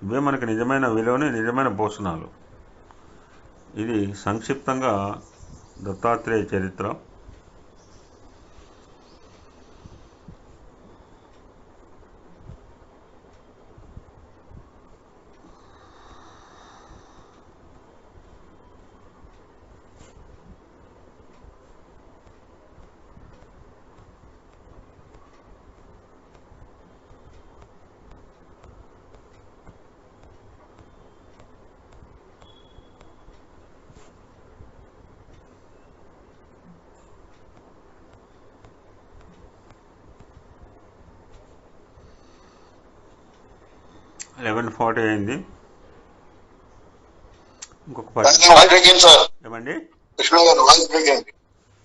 ఇవే మనకి నిజమైన విలువని, నిజమైన భూషణాలు. ఇది సంక్షిప్తంగా దత్తాత్రేయ చరిత్ర. $11:40 అయింది. ఇంకొక 10 ఏమండి?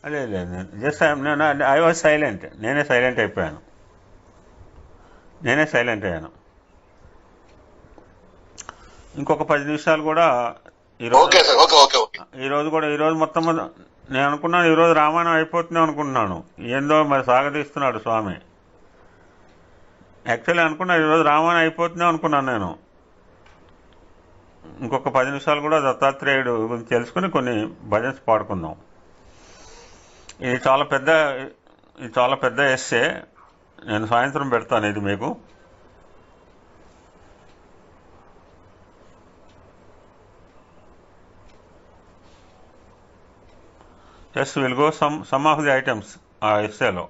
అదే జస్ట్ ఐ వాజ్ సైలెంట్. నేనే సైలెంట్ అయ్యాను. ఇంకొక 10 నిమిషాలు కూడా ఈరోజు మొత్తం నేను అనుకున్నాను ఈరోజు రామాయణం అయిపోతుంది అనుకుంటున్నాను. ఏందో మరి సాగతీస్తున్నాడు స్వామి. యాక్చువల్లీ అనుకున్నాను ఈరోజు రామాయణం అయిపోతుంది అనుకున్నాను నేను. ఇంకొక 10 నిమిషాలు కూడా దత్తాత్రేయుడు గురించి తెలుసుకుని కొన్ని భజన్స్ పాడుకుందాం. ఇది చాలా పెద్ద ఎస్సే. నేను సాయంత్రం పెడతాను ఇది మీకు. Just will go some of the items ఆ ఎస్సేలో.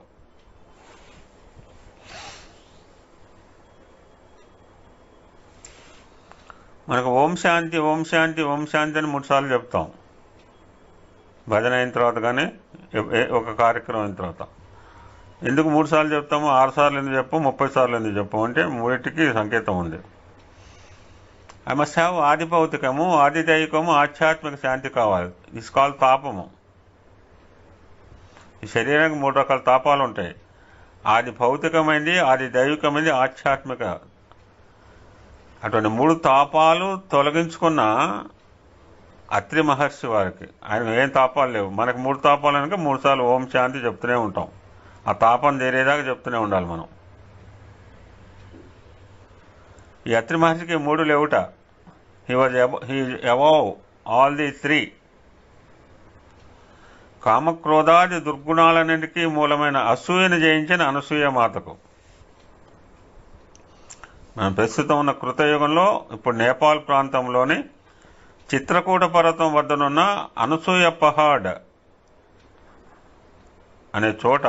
మనకు ఓం శాంతి ఓం శాంతి ఓం శాంతి అని 3 సార్లు చెప్తాం భజన అయిన తర్వాత, కానీ ఒక కార్యక్రమం అయిన తర్వాత. ఎందుకు 3 సార్లు చెప్తాము, 6 సార్లు ఎందుకు చెప్పము, 30 సార్లు ఎందుకు చెప్పము అంటే మూడింటికి సంకేతం ఉంది. ఐ మస్ట్ హ్యావ్ ఆది భౌతికము, ఆది దైవికము, ఆధ్యాత్మిక శాంతి కావాలి. ఇస్ కాల్ తాపము. ఈ శరీరానికి 3 రకాల తాపాలు ఉంటాయి. ఆది భౌతికమైంది, ఆది దైవికమైంది, ఆధ్యాత్మిక. అటువంటి 3 తాపాలు తొలగించుకున్న అత్రి మహర్షి వారికి, ఆయన ఏం తాపాలు లేవు. మనకు 3 తాపాలు కనుక 3 సార్లు ఓం శాంతి చెప్తూనే ఉంటాం. ఆ తాపం తీరేదాకా చెప్తూనే ఉండాలి మనం. ఈ అత్రి మహర్షికి 3 లేవుట. He above all the 3. కామక్రోధాది దుర్గుణాలన్నింటికీ మూలమైన అసూయను జయించిన అనసూయ మాతకు. మనం ప్రస్తుతం ఉన్న కృతయుగంలో ఇప్పుడు నేపాల్ ప్రాంతంలోని చిత్రకూట పర్వతం వద్దనున్న అనసూయ పహాడ్ అనే చోట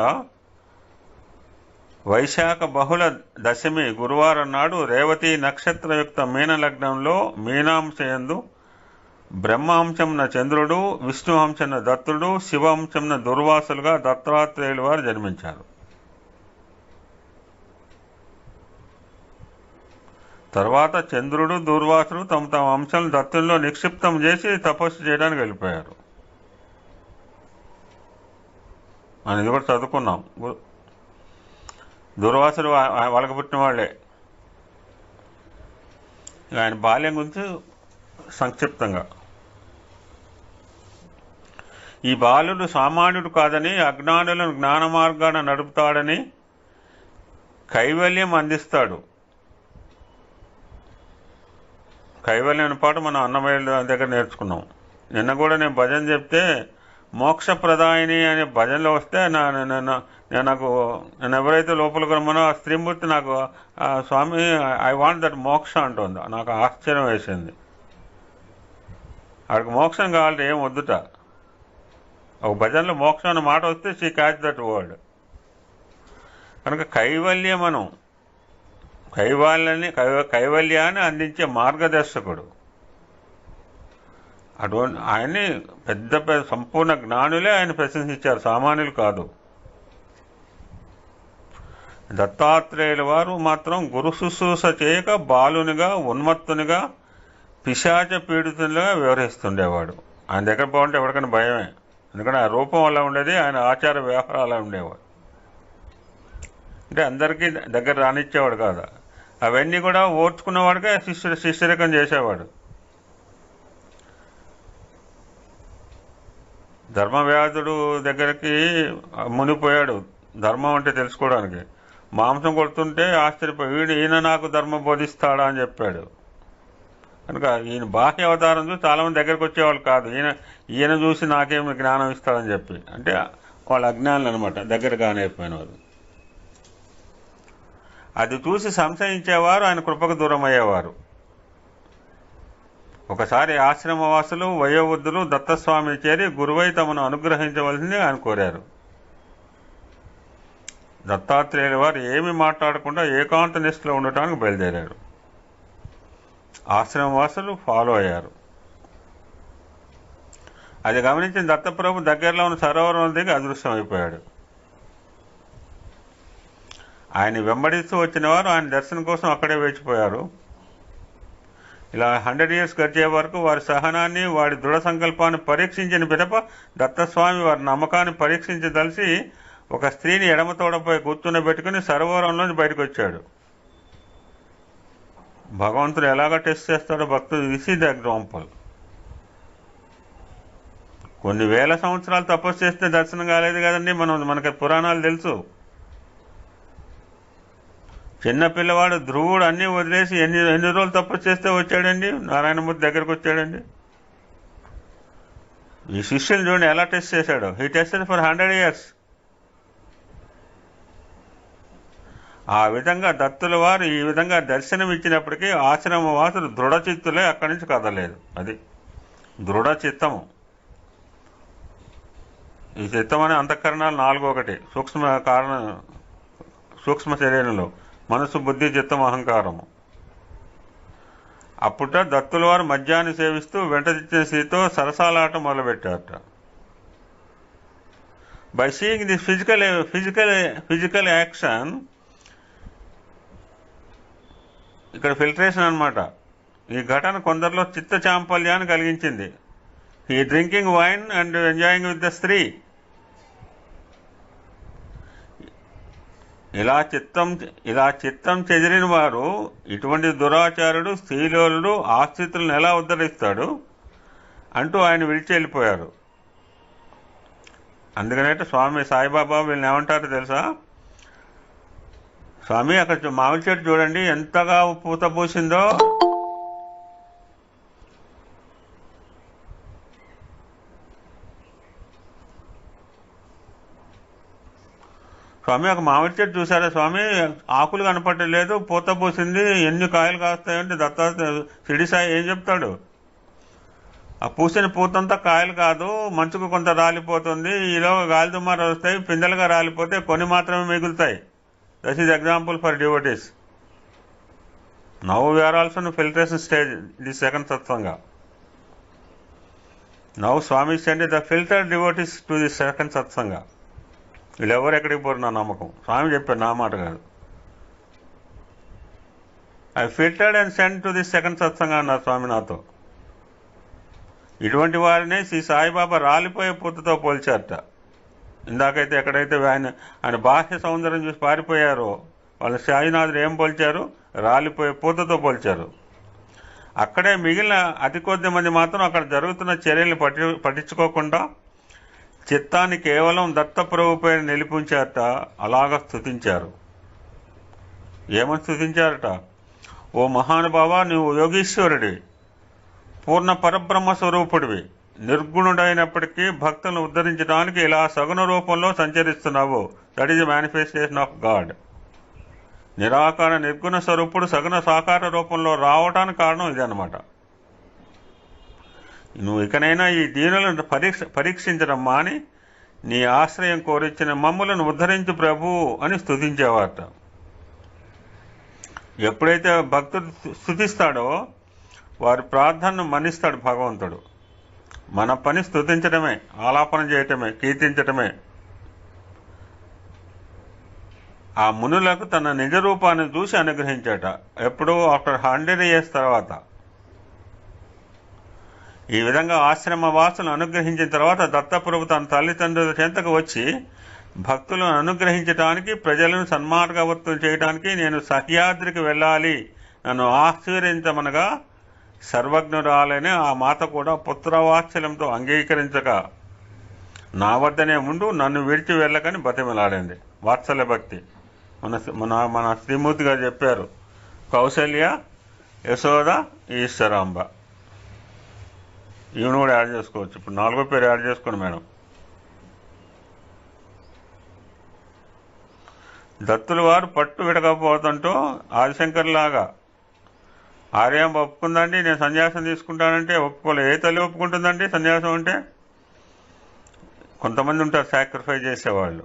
వైశాఖ బహుళ దశమి గురువారం నాడు రేవతి నక్షత్రయుక్త మీన లగ్నంలో మీనాంశయందు బ్రహ్మాంశంన చంద్రుడు, విష్ణు అంశన దత్తుడు, శివాంశంన దుర్వాసులుగా దత్తాత్రేయులు వారు జన్మించారు. తర్వాత చంద్రుడు దూర్వాసుడు తమ తమ అంశాలను దత్తుల్లో నిక్షిప్తం చేసి తపస్సు చేయడానికి వెళ్ళిపోయారు. మనం ఇది కూడా చదువుకున్నాం. దూర్వాసుడు వాళ్ళకి పుట్టిన వాళ్ళే. ఆయన బాల్యం గురించి సంక్షిప్తంగా, ఈ బాలుడు సామాన్యుడు కాదని, అజ్ఞానులను జ్ఞాన మార్గాన నడుపుతాడని, కైవల్యం అందిస్తాడు. కైవల్యం పాట మనం అన్నమయ్య దగ్గర నేర్చుకున్నాం. నిన్న కూడా నేను భజన చెప్తే మోక్షప్రదాయిని అనే భజనలో వస్తే నేను ఎవరైతే లోపలికి రమ్మనో ఆ స్త్రీమూర్తి నాకు స్వామి ఐ వాంట్ దట్ మోక్ష అంటుంది. నాకు ఆశ్చర్యం వేసింది. ఆడికి మోక్షం కావాలంటే ఏం వద్దుట. ఒక భజనలో మోక్షం అన్న మాట వస్తే షీ క్యాచ్ దట్ వర్డ్. కనుక కైవల్యమను, కైవల్యాన్ని అందించే మార్గదర్శకుడు. అటువంటి ఆయన్ని పెద్ద పెద్ద సంపూర్ణ జ్ఞానులే ఆయన ప్రశంసించారు, సామాన్యులు కాదు. దత్తాత్రేయుల వారు మాత్రం గురు శుశ్రూష చేయక బాలునిగా, ఉన్మత్తునిగా, పిశాచ పీడితునిగా వ్యవహరిస్తుండేవాడు. ఆయన దగ్గర పోవంటే ఎవరికైనా భయమే. ఎందుకంటే ఆ రూపం అలా ఉండేది, ఆయన ఆచార వ్యవహారం అలా ఉండేవాడు. అంటే అందరికీ దగ్గర రానిచ్చేవాడు కాదు. అవన్నీ కూడా ఓర్చుకున్నవాడికే శిష్యరికం చేసేవాడు. ధర్మవ్యాధుడు దగ్గరికి మునిపోయాడు ధర్మం అంటే తెలుసుకోవడానికి. మాంసం కొడుతుంటే ఆశ్చర్యపోయి ఈయన నాకు ధర్మం బోధిస్తాడా అని చెప్పాడు. కనుక ఈయన బాహ్య అవతారం చూసి చాలామంది దగ్గరికి వచ్చేవాళ్ళు కాదు. ఈయన చూసి నాకేమి జ్ఞానం ఇస్తాడని చెప్పి, అంటే వాళ్ళ అజ్ఞానులు అనమాట, దగ్గర కానిపోయిన వారు. అది చూసి సంశయించేవారు ఆయన కృపకు దూరం అయ్యేవారు. ఒకసారి ఆశ్రమవాసులు వయోవృద్ధులు దత్తస్వామిని చేరి గురువై తమను అనుగ్రహించవలసింది ఆయన కోరారు. దత్తాత్రేయుల వారు ఏమీ మాట్లాడకుండా ఏకాంత నిష్ఠలో ఉండటానికి బయలుదేరారు. ఆశ్రమవాసులు ఫాలో అయ్యారు. అది గమనించిన దత్తప్రభు దగ్గరలో ఉన్న సరోవరం దిగి అదృశ్యమైపోయాడు. ఆయన వెంబడిస్తూ వచ్చిన వారు ఆయన దర్శనం కోసం అక్కడే వేచిపోయారు. ఇలా 100 years గడిచే వరకు వారి సహనాన్ని, వారి దృఢ సంకల్పాన్ని పరీక్షించిన పిదప దత్తస్వామి వారి నమ్మకాన్ని పరీక్షించదలిసి ఒక స్త్రీని ఎడమ తోడపై కూర్చునబెట్టుకుని సరోవరంలోంచి బయటకు వచ్చాడు. భగవంతుడు ఎలాగ టెస్ట్ చేస్తాడో భక్తుడు, దిస్ ఈజ్ ద ఎగ్జాంపుల్. కొన్ని వేల సంవత్సరాలు తపస్సు చేస్తే దర్శనం కాలేదు కదండి. మనకి పురాణాలు తెలుసు. చిన్న పిల్లవాడు ధ్రువుడు అన్నీ వదిలేసి ఎన్ని రోజులు తపస్సు చేస్తే వచ్చాడండి, నారాయణమూర్తి దగ్గరకు వచ్చాడండి. ఈ శిష్యుని చూడండి ఎలా టెస్ట్ చేశాడు. He tested for 100 years. ఆ విధంగా దత్తుల వారు ఈ విధంగా దర్శనం ఇచ్చినప్పటికీ ఆశ్రమవాసులు దృఢచిత్తులే అక్కడి నుంచి కదలేదు. అది దృఢ చిత్తము. ఈ చిత్తం అనే అంతఃకరణాలు 4 సూక్ష్మ శరీరంలో మనసు, బుద్ధి, చిత్తం, అహంకారము. అప్పుట దత్తుల వారు మద్యాన్ని సేవిస్తూ వెంట తెచ్చిన స్త్రీతో సరసాలాట మొదలుపెట్టారట. By seeing this physical action, ఇక్కడ ఫిల్ట్రేషన్ అన్నమాట. ఈ ఘటన కొందరిలో చిత్త చాంపల్యాన్ని కలిగించింది. ఈ drinking wine and enjoying with the స్త్రీ. ఇలా చిత్తం చెదిరిన వారు, ఇటువంటి దురాచారుడు, స్త్రీలోలుడు ఆ స్థితులను ఎలా ఉద్ధరిస్తాడు అంటూ ఆయన విడిచి వెళ్ళిపోయారు. అందుకనంటే స్వామి సాయిబాబా వీళ్ళని ఏమంటారో తెలుసా? స్వామి అక్కడ మామిడి చెట్టు చూడండి ఎంతగా పూత పూసిందో, స్వామి ఒక మామిడి చెట్టు చూసారా స్వామి, ఆకులు కనపడలేదు, పూత పూసింది, ఎన్ని కాయలు కాస్తాయంటే షిరిడి సాయి ఏం చెప్తాడు? ఆ పూసిన పూతంతా కాయలు కాదు, మంచుకు కొంత రాలిపోతుంది, ఈలోగా గాలి దుమారు వస్తాయి, పిందెలుగా రాలిపోతే కొన్ని మాత్రమే మిగులుతాయి. That is example for devotees. Now we are also in filtration stage, the second సత్సంగ. Now Swami send the filter devotees to the second సత్సంగ. వీళ్ళెవరు ఎక్కడికి పోరు నా నమ్మకం. స్వామి చెప్పారు, నా మాట కాదు. I filtered and send to the second సత్సంగ అన్నారు స్వామి నాతో. ఇటువంటి వారినే శ్రీ సాయిబాబా రాలిపోయే పూతతో పోల్చారట. ఇందాకైతే ఎక్కడైతే ఆయన బాహ్య సౌందర్యం చూసి పారిపోయారో వాళ్ళ సాయినాథుడు ఏం పోల్చారు? రాలిపోయే పూతతో పోల్చారు. అక్కడే మిగిలిన అతి కొద్ది మంది మాత్రం అక్కడ జరుగుతున్న చర్యలను పట్టించుకోకుండా చిత్తాన్ని కేవలం దత్తప్రభుపై నిలిపించారట. అలాగా స్తుతించారు. ఏమని స్తుతించారట? ఓ మహానుభావ, నువ్వు యోగీశ్వరుడివి, పూర్ణ పరబ్రహ్మ స్వరూపుడివి, నిర్గుణుడైనప్పటికీ భక్తులను ఉద్ధరించడానికి ఇలా సగుణ రూపంలో సంచరిస్తున్నావు. That is manifestation of God. నిరాకార నిర్గుణ స్వరూపుడు సగుణ సాకార రూపంలో రావటానికి కారణం ఇదన్నమాట. నువ్వు ఇకనైనా ఈ దీనులను పరీక్షించడం మాని నీ ఆశ్రయం కోరిచ్చిన మమ్ములను ఉద్ధరించు ప్రభు అని స్తుతించేవారట. ఎప్పుడైతే భక్తుడు స్తుతిస్తాడో వారి ప్రార్థనను మన్నిస్తాడు భగవంతుడు. మన పని స్తుతించడమే, ఆలాపన చేయటమే, కీర్తించటమే. ఆ మునులకు తన నిజ రూపాన్ని చూసి అనుగ్రహించాట. ఎప్పుడో ఆఫ్టర్ 100 years తర్వాత. ఈ విధంగా ఆశ్రమ వాసులను అనుగ్రహించిన తర్వాత దత్తప్రభు తన తల్లిదండ్రుల చెంతకు వచ్చి భక్తులను అనుగ్రహించడానికి, ప్రజలను సన్మార్గవర్తం చేయడానికి నేను సహ్యాద్రికి వెళ్ళాలి, నన్ను ఆశీర్వదించమనగా సర్వజ్ఞురాలనే ఆ మాత కూడా పుత్రవాత్సల్యంతో అంగీకరించక నా వద్దనే ఉండు, నన్ను విడిచి వెళ్ళకని బతిమలాడింది. వాత్సల్య భక్తి. మన శ్రీమూర్తి గారు చెప్పారు, కౌసల్య, యశోద, ఈశ్వరాంబ. ఈవిని కూడా యాడ్ చేసుకోవచ్చు. ఇప్పుడు 4వ పేరు యాడ్ చేసుకోండి మేడం. దత్తుల వారు పట్టు విడకపోతుంటూ ఆదిశంకర్లాగా ఆర్యాంబ ఒప్పుకుందండి, నేను సన్యాసం తీసుకుంటానంటే ఒప్పుకోలే. ఏ తల్లి ఒప్పుకుంటుందండి సన్యాసం అంటే? కొంతమంది ఉంటారు సాక్రిఫైస్ చేసేవాళ్ళు.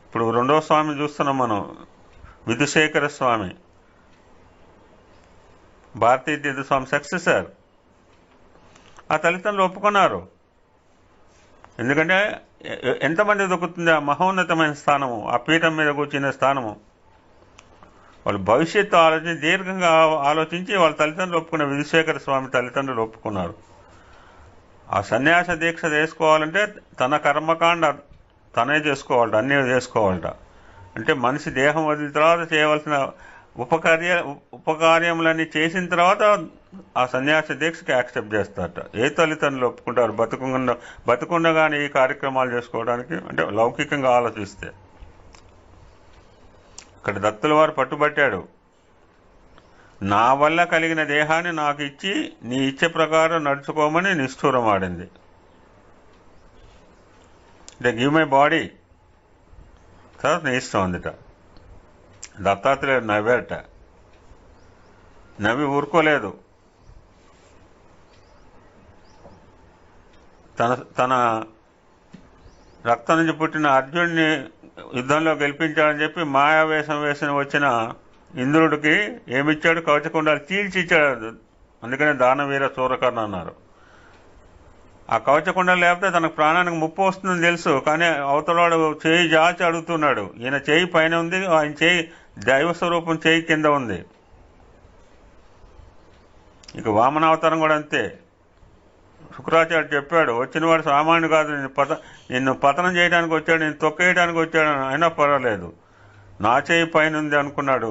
ఇప్పుడు 2వ స్వామి చూస్తున్నాం మనం, విధుశేఖర స్వామి, భారతీయ తీర్థ స్వామి సక్సెసర్. ఆ తల్లిదండ్రులు ఒప్పుకున్నారు. ఎందుకంటే ఎంతమంది దొక్కుతుంది ఆ మహోన్నతమైన స్థానము, ఆ పీఠం మీద కూర్చునే స్థానము. వాళ్ళు భవిష్యత్తు ఆలోచించి, దీర్ఘంగా ఆలోచించి వాళ్ళ తల్లిదండ్రులు ఒప్పుకున్న విధుశేఖర స్వామి తల్లిదండ్రులు ఒప్పుకున్నారు. ఆ సన్యాస దీక్ష చేసుకోవాలంటే తన కర్మకాండ తనే చేసుకోవాలట, అన్నీ చేసుకోవాలట. అంటే మనిషి దేహం వదిలిన తర్వాత చేయవలసిన ఉపకార్యములన్నీ చేసిన తర్వాత ఆ సన్యాస దీక్షకి యాక్సెప్ట్ చేస్తారట. ఏ తల్లిదండ్రులు ఒప్పుకుంటారు బతుకుండగానే ఈ కార్యక్రమాలు చేసుకోవడానికి? అంటే లౌకికంగా ఆలోచిస్తే. ఇక్కడ దత్తుల వారు పట్టుబట్టాడు. నా వల్ల కలిగిన దేహాన్ని నాకు ఇచ్చి నీ ఇచ్చే ప్రకారం నడుచుకోమని నిష్ఠూరమాడింది. అంటే గివ్ మై బాడీ, తర్వాత నీ ఇష్టం అందుట. దత్తాత్రేయుడు నవ్వారట. నవ్వి ఊరుకోలేదు. తన రక్తం నుంచి పుట్టిన అర్జునుడిని యుద్ధంలో గెలిపించాడని చెప్పి మాయావేషం వచ్చిన ఇంద్రుడికి ఏమిచ్చాడు? కవచకుండాలు చీల్చి ఇచ్చాడు. అందుకనే దానవీర సూరకర్ణ అన్నారు. ఆ కవచకుండాలు లేకపోతే తనకు ప్రాణానికి ముప్పు వస్తుందని తెలుసు, కానీ అవతలవాడు చేయి జాచి అడుగుతున్నాడు. ఈయన చేయి పైన ఉంది, ఆయన చేయి దైవస్వరూపం చేయి కింద ఉంది. ఇక వామనావతారం కూడా అంతే. శుక్రాచార్యుడు చెప్పాడు, వచ్చినవాడు సామాన్యుడు కాదు, నిన్ను పతనం చేయడానికి వచ్చాడు, నేను తొక్కేయడానికి వచ్చాడు, అయినా పర్వాలేదు, నా చేయి పైన ఉంది అనుకున్నాడు.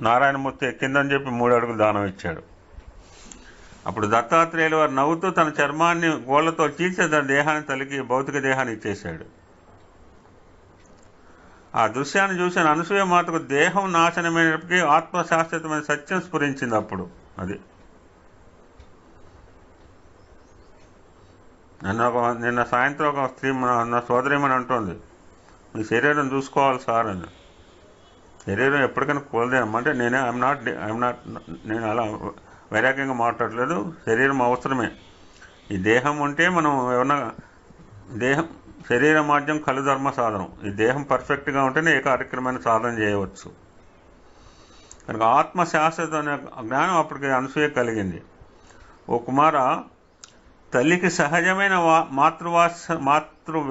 నారాయణమూర్తి కిందని చెప్పి 3 అడుగులు దానం ఇచ్చాడు. అప్పుడు దత్తాత్రేయులు వారు నవ్వుతూ తన చర్మాన్ని గోళ్లతో చీల్చి తన దేహాన్ని తలికి భౌతిక దేహాన్ని ఇచ్చేశాడు. ఆ దృశ్యాన్ని చూసిన అనసూయ మాతకు దేహం నాశనమైనప్పటికీ ఆత్మశాశ్వతమైన సత్యం స్ఫురించింది. అప్పుడు అది నిన్న సాయంత్రం ఒక స్త్రీ నా సోదరిమని అంటుంది, మీ శరీరం చూసుకోవాలి సార్ అని. శరీరం ఎప్పటికైనా కోల్దేనమ్మంటే నేను అలా వైరాగ్యంగా మాట్లాడలేదు. శరీరం అవసరమే. ఈ దేహం ఉంటే మనం ఏమన్నా శరీర మాధ్యం కలు ధర్మ సాధనం. ఈ దేహం పర్ఫెక్ట్గా ఉంటేనే ఏ కార్యక్రమాన్ని సాధన చేయవచ్చు. కనుక ఆత్మశాస్త్రత అనే జ్ఞానం అప్పటికి అనసూయ కలిగింది. ఓ కుమార, తల్లికి సహజమైన మాతృ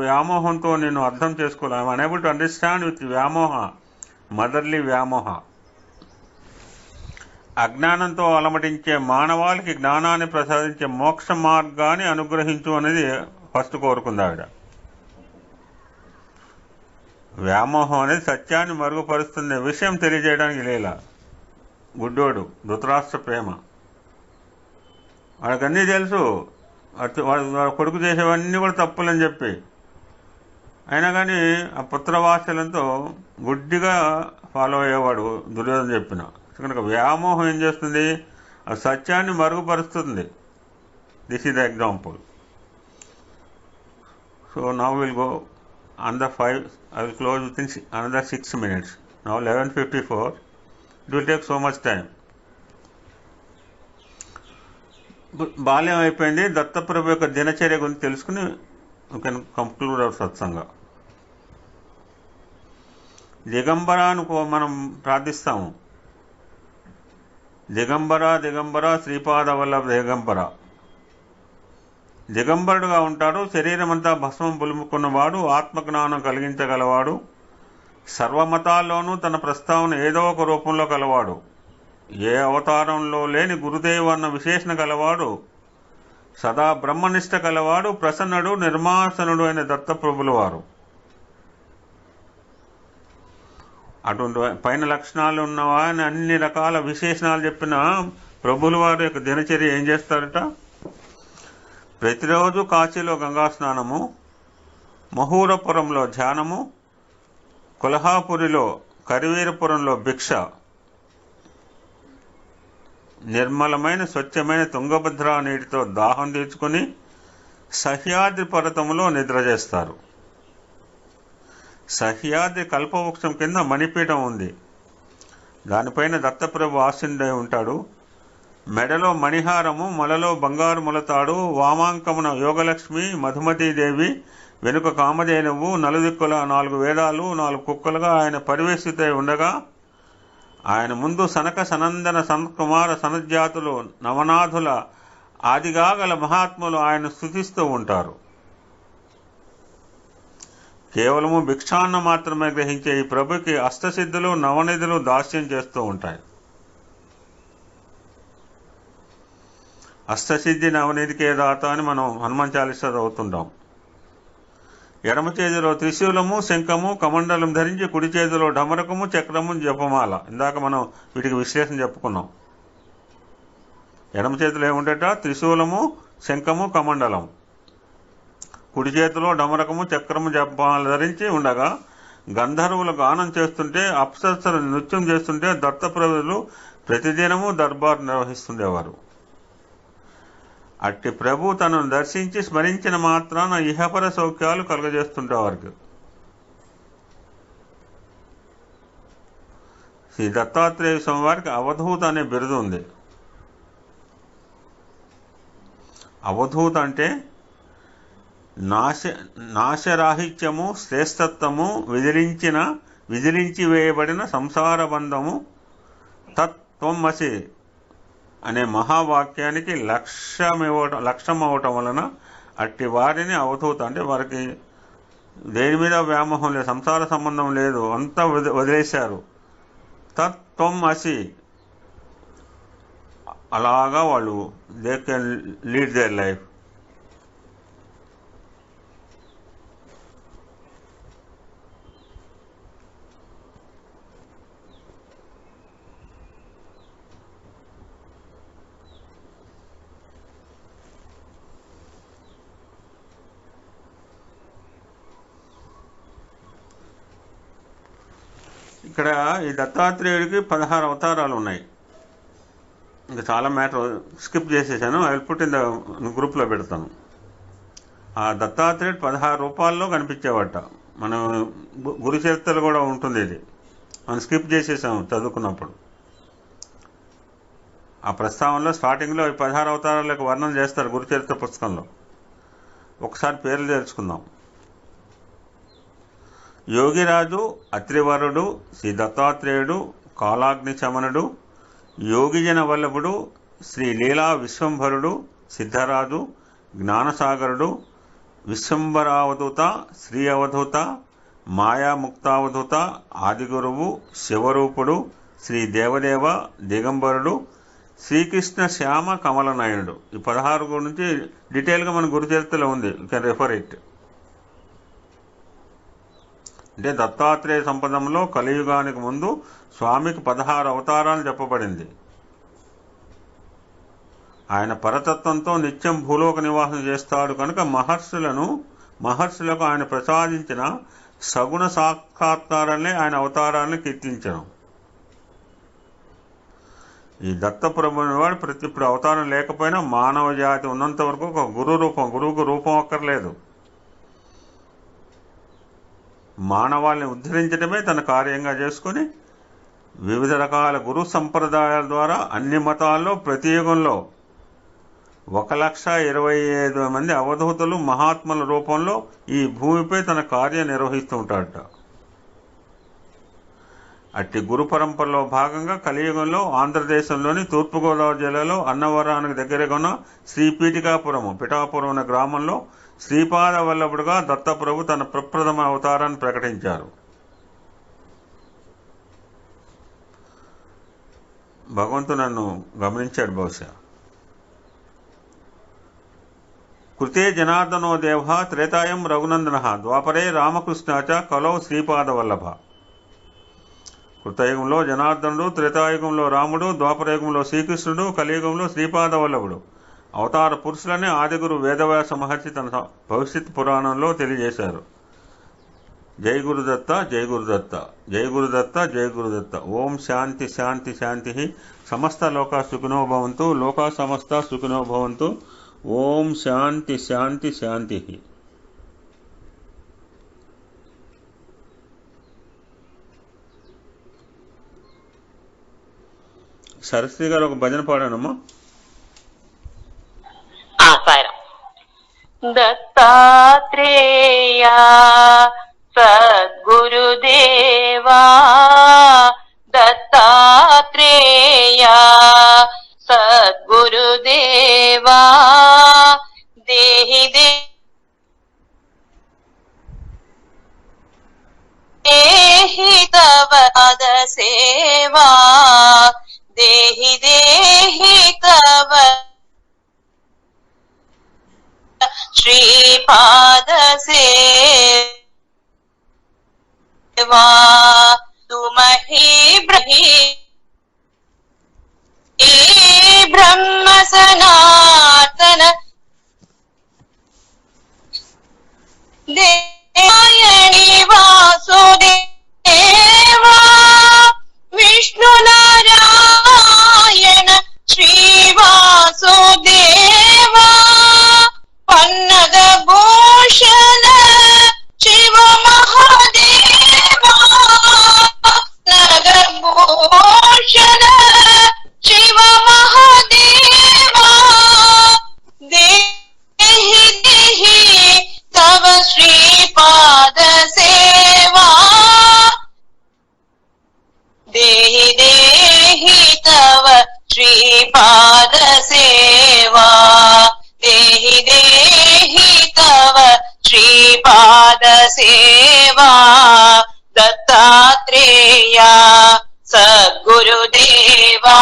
వ్యామోహంతో నేను అర్థం చేసుకోవాలి. I'm unable to understand with వ్యామోహ, మదర్లీ వ్యామోహ. అజ్ఞానంతో అలమటించే మానవాళికి జ్ఞానాన్ని ప్రసాదించే మోక్ష మార్గాన్ని అనుగ్రహించు అనేది ఫస్ట్ కోరుకుంది ఆవిడ. వ్యామోహం అనేది సత్యాన్ని మరుగుపరుస్తుంది విషయం తెలియజేయడానికి లేలా. గుడ్డోడు ధృతరాష్ట్ర ప్రేమ, వాడికన్నీ తెలుసు, వాడు కొడుకు చేసేవన్నీ కూడా తప్పులని చెప్పి, అయినా కానీ ఆ పుత్రవాత్సల్యంతో గుడ్డిగా ఫాలో అయ్యేవాడు దుర్యోధన చెప్పిన. కనుక వ్యామోహం ఏం చేస్తుంది? ఆ సత్యాన్ని మరుగుపరుస్తుంది. This is the example. So now will go on the 5. I will close within another 6 minutes. Now 11:54. It will take so much time. బాల్యం అయిపోయింది. దత్తప్రభు యొక్క దినచర్య గురించి తెలుసుకుని we can conclude our సత్సంగ. దిగంబరాను మనం ప్రార్థిస్తాము. దిగంబర దిగంబర శ్రీపాద వల్లభ దిగంబర. దిగంబరుడుగా ఉంటాడు. శరీరమంతా భస్మం పులుముకున్నవాడు, ఆత్మజ్ఞానం కలిగించగలవాడు, సర్వమతాల్లోనూ తన ప్రస్తావన ఏదో ఒక రూపంలో కలవాడు, ఏ అవతారంలో లేని గురుదేవు అన్న విశేషణ కలవాడు, సదా బ్రహ్మనిష్ట కలవాడు, ప్రసన్నుడు నిర్మాసనుడు అయిన దత్తప్రభుల వారు. అటువంటి పైన లక్షణాలు ఉన్నవా అని అన్ని రకాల విశేషణాలు చెప్పిన ప్రభుల వారి యొక్క దినచర్య ఏం చేస్తారట? ప్రతిరోజు కాశీలో గంగా స్నానము, మహూరపురంలో ధ్యానము, కొల్హాపురిలో కరివీరపురంలో భిక్ష, నిర్మలమైన స్వచ్ఛమైన తుంగభద్రా నీటితో దాహం తీర్చుకుని సహ్యాద్రి పర్వతములో నిద్ర చేస్తారు. సహ్యాద్రి కల్పవృక్షం కింద మణిపీఠం ఉంది. దానిపైన దత్తప్రభు ఆసీనుడై ఉంటాడు. మెడలో మణిహారము, మొలలో బంగారు మొలతాడు, వామాంకమున యోగలక్ష్మి మధుమతీదేవి, వెనుక కామధేనువు, నలుదిక్కుల 4 వేదాలు 4 కుక్కలుగా ఆయన పరివేషితై ఉండగా ఆయన ముందు సనక సనందన సనత్కుమార సనజ్జాతులు నవనాథుల ఆదిగా గల మహాత్ములు ఆయన స్తుతిస్తూ ఉంటారు. కేవలము భిక్షాన్న మాత్రమే గ్రహించే ఈ ప్రభుకి అష్టసిద్ధులు నవనిధులు దాస్యం చేస్తూ ఉంటాయి. అష్టసిద్ధి నవనిధికే దాత అని మనం హనుమాన్ చాలీసా చదువుతుంటాం. ఎడమ చేతిలో త్రిశూలము, శంఖము, కమండలం ధరించి కుడి చేతిలో డమరకము, చక్రము, జపమాల. ఇందాక మనం వీటికి విశ్లేషణ చెప్పుకున్నాం. ఎడమ చేతిలో ఏముంటట? త్రిశూలము, శంఖము, కమండలం. కుడి చేతిలో డమరకము, చక్రము, జపమాల ధరించి ఉండగా గంధర్వులు గానం చేస్తుంటే, అప్సరసలు నృత్యం చేస్తుంటే దత్తప్రభులు ప్రతిదినము దర్బార్ నిర్వహిస్తుండేవారు. అట్టి ప్రభు తనను దర్శించి స్మరించిన మాత్రాన ఇహపర సౌఖ్యాలు కలుగజేస్తుంటే వారికి. శ్రీ దత్తాత్రేయ స్వామి వారికి అవధూత అనే బిరుదు ఉంది. అవధూత అంటే నాశరాహిత్యము, శ్రేష్టత్వము, విదిలించి వేయబడిన సంసార బంధము తత్వమసి అనే మహావాక్యానికి లక్ష్యం అవటం వలన అట్టి వారిని అవధూత అంటే వారికి దేని మీద వ్యామోహం లేదు, సంసార సంబంధం లేదు, అంతా వదిలేశారు. తత్వం అసి, అలాగా వాళ్ళు they can lead their life. ఇక్కడ ఈ దత్తాత్రేయుడికి 16 అవతారాలు ఉన్నాయి. ఇంకా చాలా మ్యాటర్ స్కిప్ చేసేసాను. I will put in the గ్రూప్లో పెడతాను. ఆ దత్తాత్రేయుడు 16 రూపాల్లో కనిపించేవాట. మనం గురు చరిత్రలు కూడా ఉంటుంది. ఇది మనం స్కిప్ చేసేసాము చదువుకున్నప్పుడు. ఆ ప్రస్తావనలో స్టార్టింగ్లో 16 అవతారాలకు వర్ణన చేస్తారు గురు చరిత్ర పుస్తకంలో. ఒకసారి పేర్లు తెలుసుకుందాం. యోగిరాజు, అత్రివరుడు, శ్రీ దత్తాత్రేయుడు, కాలాగ్ని శమనుడు, యోగిజన వల్లభుడు, శ్రీ లీలా విశ్వంభరుడు, సిద్ధరాజు, జ్ఞానసాగరుడు, విశ్వంబరావధూత, శ్రీ అవధూత, మాయాముక్తావధూత, ఆదిగురువు, శివరూపుడు, శ్రీ దేవదేవ, దిగంబరుడు, శ్రీకృష్ణ శ్యామ కమలనయనుడు. ఈ 16 గురించి డీటెయిల్గా మన గురు చరిత్రలో ఉంది, యూ కెన్ రెఫర్ ఇట్. అంటే దత్తాత్రేయ సంపదంలో కలియుగానికి ముందు స్వామికి 16 అవతారాలు చెప్పబడింది. ఆయన పరతత్వంతో నిత్యం భూలోక నివాసం చేస్తాడు కనుక మహర్షులకు ఆయన ప్రసాదించిన సగుణ సాక్షాత్కారాలనే ఆయన అవతారాలను కీర్తించడం. ఈ దత్తప్రభు వాడు ఇప్పుడు అవతారం లేకపోయినా మానవ జాతి ఉన్నంత వరకు ఒక గురువుకు రూపం అక్కర్లేదు. మానవాళ్ళని ఉద్ధరించడమే తన కార్యంగా చేసుకుని వివిధ రకాల గురు సంప్రదాయాల ద్వారా అన్ని మతాల్లో ప్రతి యుగంలో 1,25,000 మంది అవధూతలు మహాత్ముల రూపంలో ఈ భూమిపై తన కార్యం నిర్వహిస్తూ ఉంటాడట. అట్టి గురు పరంపరలో భాగంగా కలియుగంలో ఆంధ్రదేశంలోని తూర్పుగోదావరి జిల్లాలో అన్నవరానికి దగ్గరగా ఉన్న శ్రీ పిఠాపురం అనే గ్రామంలో శ్రీపాద వల్లభుడుగా దత్తప్రభు తన ప్రప్రథమ అవతారాన్ని ప్రకటించారు. భగవంతుడు నన్ను గమనించాడు బహుశా. కృతే జనార్దనో దేవ త్రేతాయం రఘునందన ద్వాపరే రామకృష్ణాచ కలౌ శ్రీపాద వల్లభ. కృతయుగంలో జనార్దనుడు, త్రేతాయుగంలో రాముడు, ద్వాపరయుగంలో శ్రీకృష్ణుడు, కలియుగంలో శ్రీపాద వల్లభుడు అవతార పురుషులని ఆదిగురు వేదవ్యాస మహర్షి తన భవిష్యత్ పురాణంలో తెలియజేశారు. జై గురుదత్త, జై గురుదత్త, జై గురుదత్త, జై గురుదత్త. ఓం శాంతి శాంతి శాంతి. సమస్త లోకా సుఖినో భవంతు, లోకా సమస్త సుఖినో భవంతు. ఓం శాంతి శాంతి శాంతి. సరస్వతి గారు ఒక భజన పాడానమ్మా. దత్తాత్రేయ సద్గురుదేవా, దత్తాత్రేయ సద్గురుదేవా, దేహి దేహి తవ పద సేవా, దేహి దేహి తవ శ్రీపాద సేవా, తుమహి బ్రహ్మ సనాతన దేవాయణి వాసుదేవా, విష్ణు నారాయణ శ్రీవాసుదేవా, పన్నగ భూషణ శివ మహాదేవా, నగ భూషణ శివ మహాదేవా, దేహి దేహి తవ శ్రీపాద సేవా, దేహి దేహి తవ శ్రీపాద సేవా, దేహి దేహి తవ శ్రీపాద సేవా, దత్తాత్రేయ సద్గురుదేవా,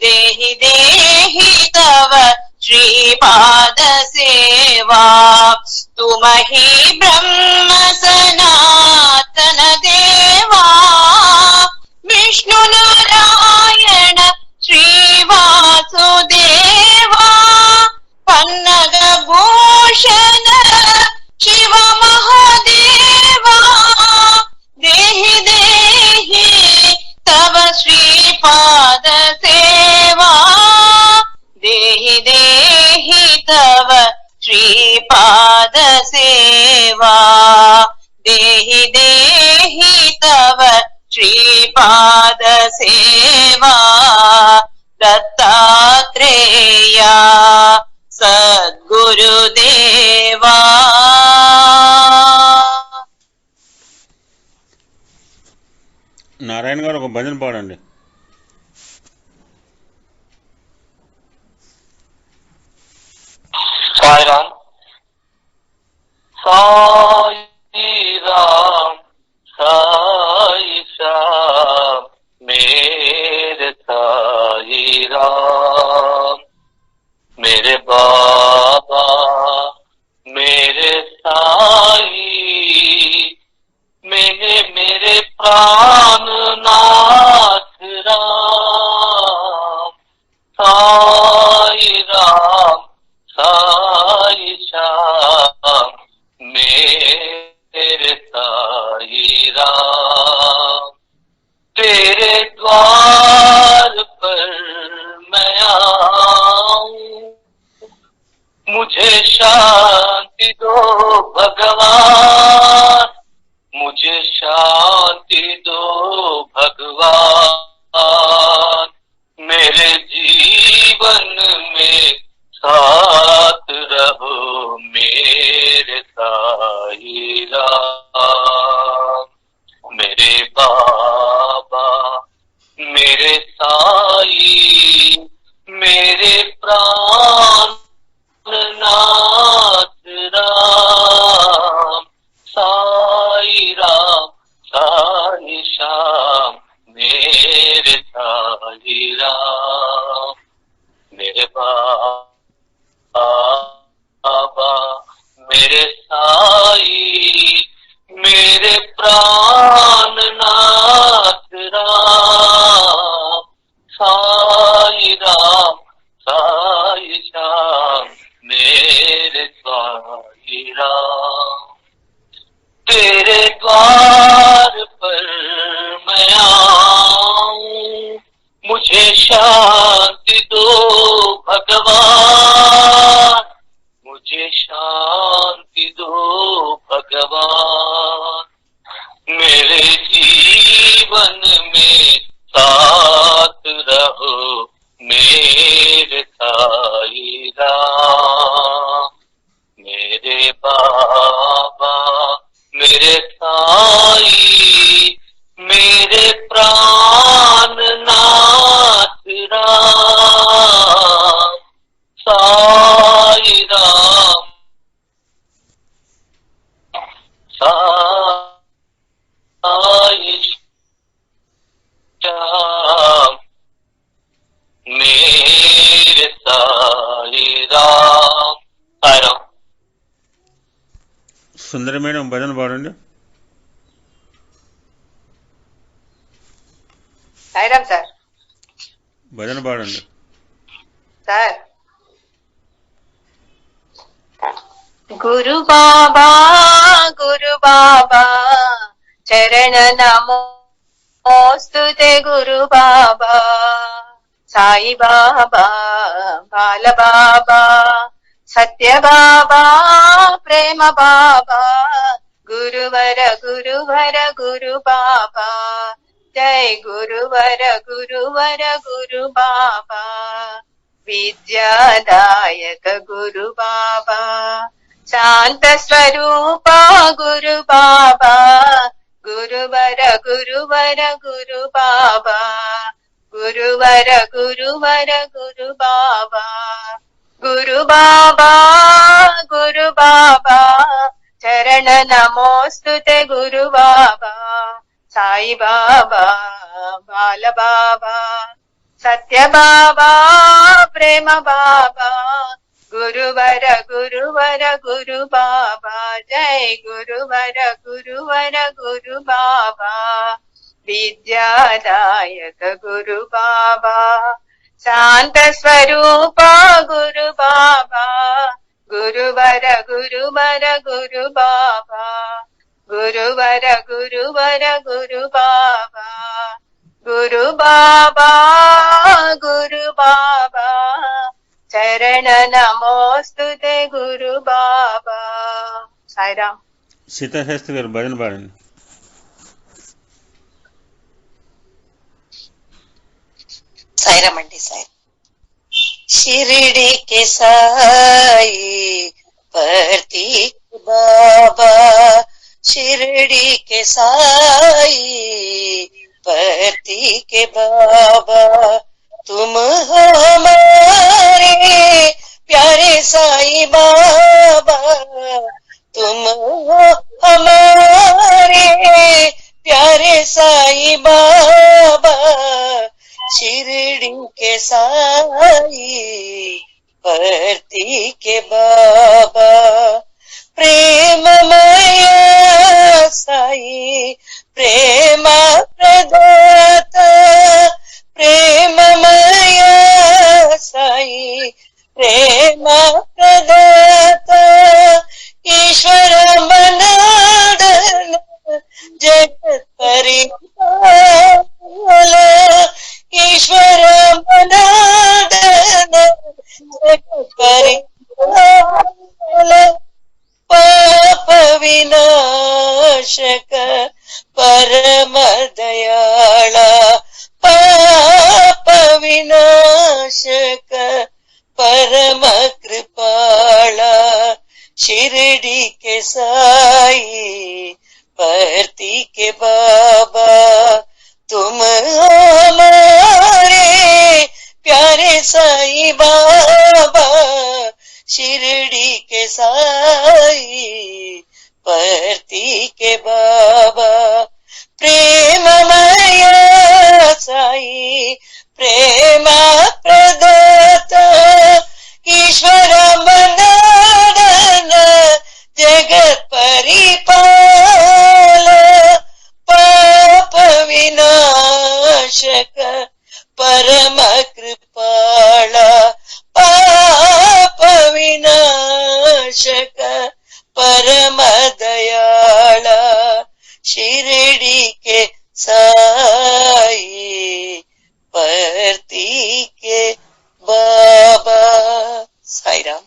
దేహి దేహి తవ శ్రీపాద సేవా, తుమహి బ్రహ్మ సనాతన దేవా, విష్ణు నారాయణ శ్రీవాసుదేవా, పన్నగ భూషణ శివ మహాదేవా, దేహి దేహి తవ శ్రీపాద సేవా, దేహి దేహి తవ శ్రీపాద సేవా, దేహి దేహి తవ శ్రీపాద సేవా, దత్తాత్రేయ సద్గురుదేవా. నారాయణ గారు ఒక భజన పాడండి. साईराम साई राम साई श्याम मेरे साई राम, मेरे बाबा मेरे साई, मेरे प्राणनाथ राम। साई राम साई श्याम मेरे साई राम, तेरे द्वार पर मैं आऊं, मुझे शांति दो भगवान, मुझे शांति दो भगवान, मेरे जीवन में साथ रहो मेरे साई राम। मेरे बाबा मेरे साई, मेरे प्राणनाथ राम। साई राम साई श्याम मेरे साई राम, मेरे बाबा मेरे साई, मेरे प्राणनाथ राम। साई राम साई श्याम मेरे साई राम, तेरे द्वार पर मैं आऊं, मुझे शांति दो भगवान, मुझे शांति दो भगवान, मेरे जीवन में साथ रहो मेरे साई राम। मेरे बाबा मेरे साई, मेरे प्राणनाथ राम। साई राम साई श्याम मेरे साई राम। साई राम। సుందరి మేడం భజన పాడండి. సాయిరామ్ సార్. భజన పాడండి సార్. గురు బాబా చరణ నమోస్తుతే గురు బాబా, సాయి బాబా బాల బాబా, సత్య బాబా ప్రేమ బాబా, గురువర గురువర గురు బాబా, జై గురువర గురువర గురు బాబా, విద్యాదాయక గురు బాబా, శాంత స్వరూప గురు బాబా, గురువర గురువర గురు బాబా, గురువర గురువర గురు బాబా, గురు బాబా చరణ నమోస్తుతే గురు బాబా, సాయి బాబా బాల బాబా, సత్య బాబా ప్రేమ బాబా, గురువర గురువర గురు బాబా, జై గురువర గురువర గురు బాబా, విద్యాదాయక గురు బాబా, శాంత స్వరూప గురు బాబా, గురువర గురువర గురు బాబా, గురువర గురువర గురు బాబా, గురు బాబా చరణ నమోస్తుతే గురు బాబా. సాయిరామ్. సీతాశాస్త్రి గారు భజన పాడండి. సాయిరామ్ అండి. సాయి शिरडी के साई प्रतीक बाबा, शिरडी के साई प्रतीक बाबा, तुम हो हमारे प्यारे साईं बाबा तुम हो हमारे प्यारे साईं बाबा शिरडी के साई परती के बाबा प्रेममय साई प्रेम प्रदाता प्रेममय साई प्रेम प्रदाता ईश्वर मनाडन जगत परिपाल ईश्वर मनाडन जगत परिपाल पाप विनाशक परम दयाला पाप विनाशक परम कृपाला शिरडी के साई परती के बाबा तुम हमारे प्यारे साईं बाबा शिरडी के साई परती के बाबा प्रेममय साई प्रेम प्रदाता ईश्वर मनाडन जगत परिपाल पाप विनाशक परम कृपाला पाप विनाशक परम दयाला शिरडी के साई परती के बाबा సాయిరామ్.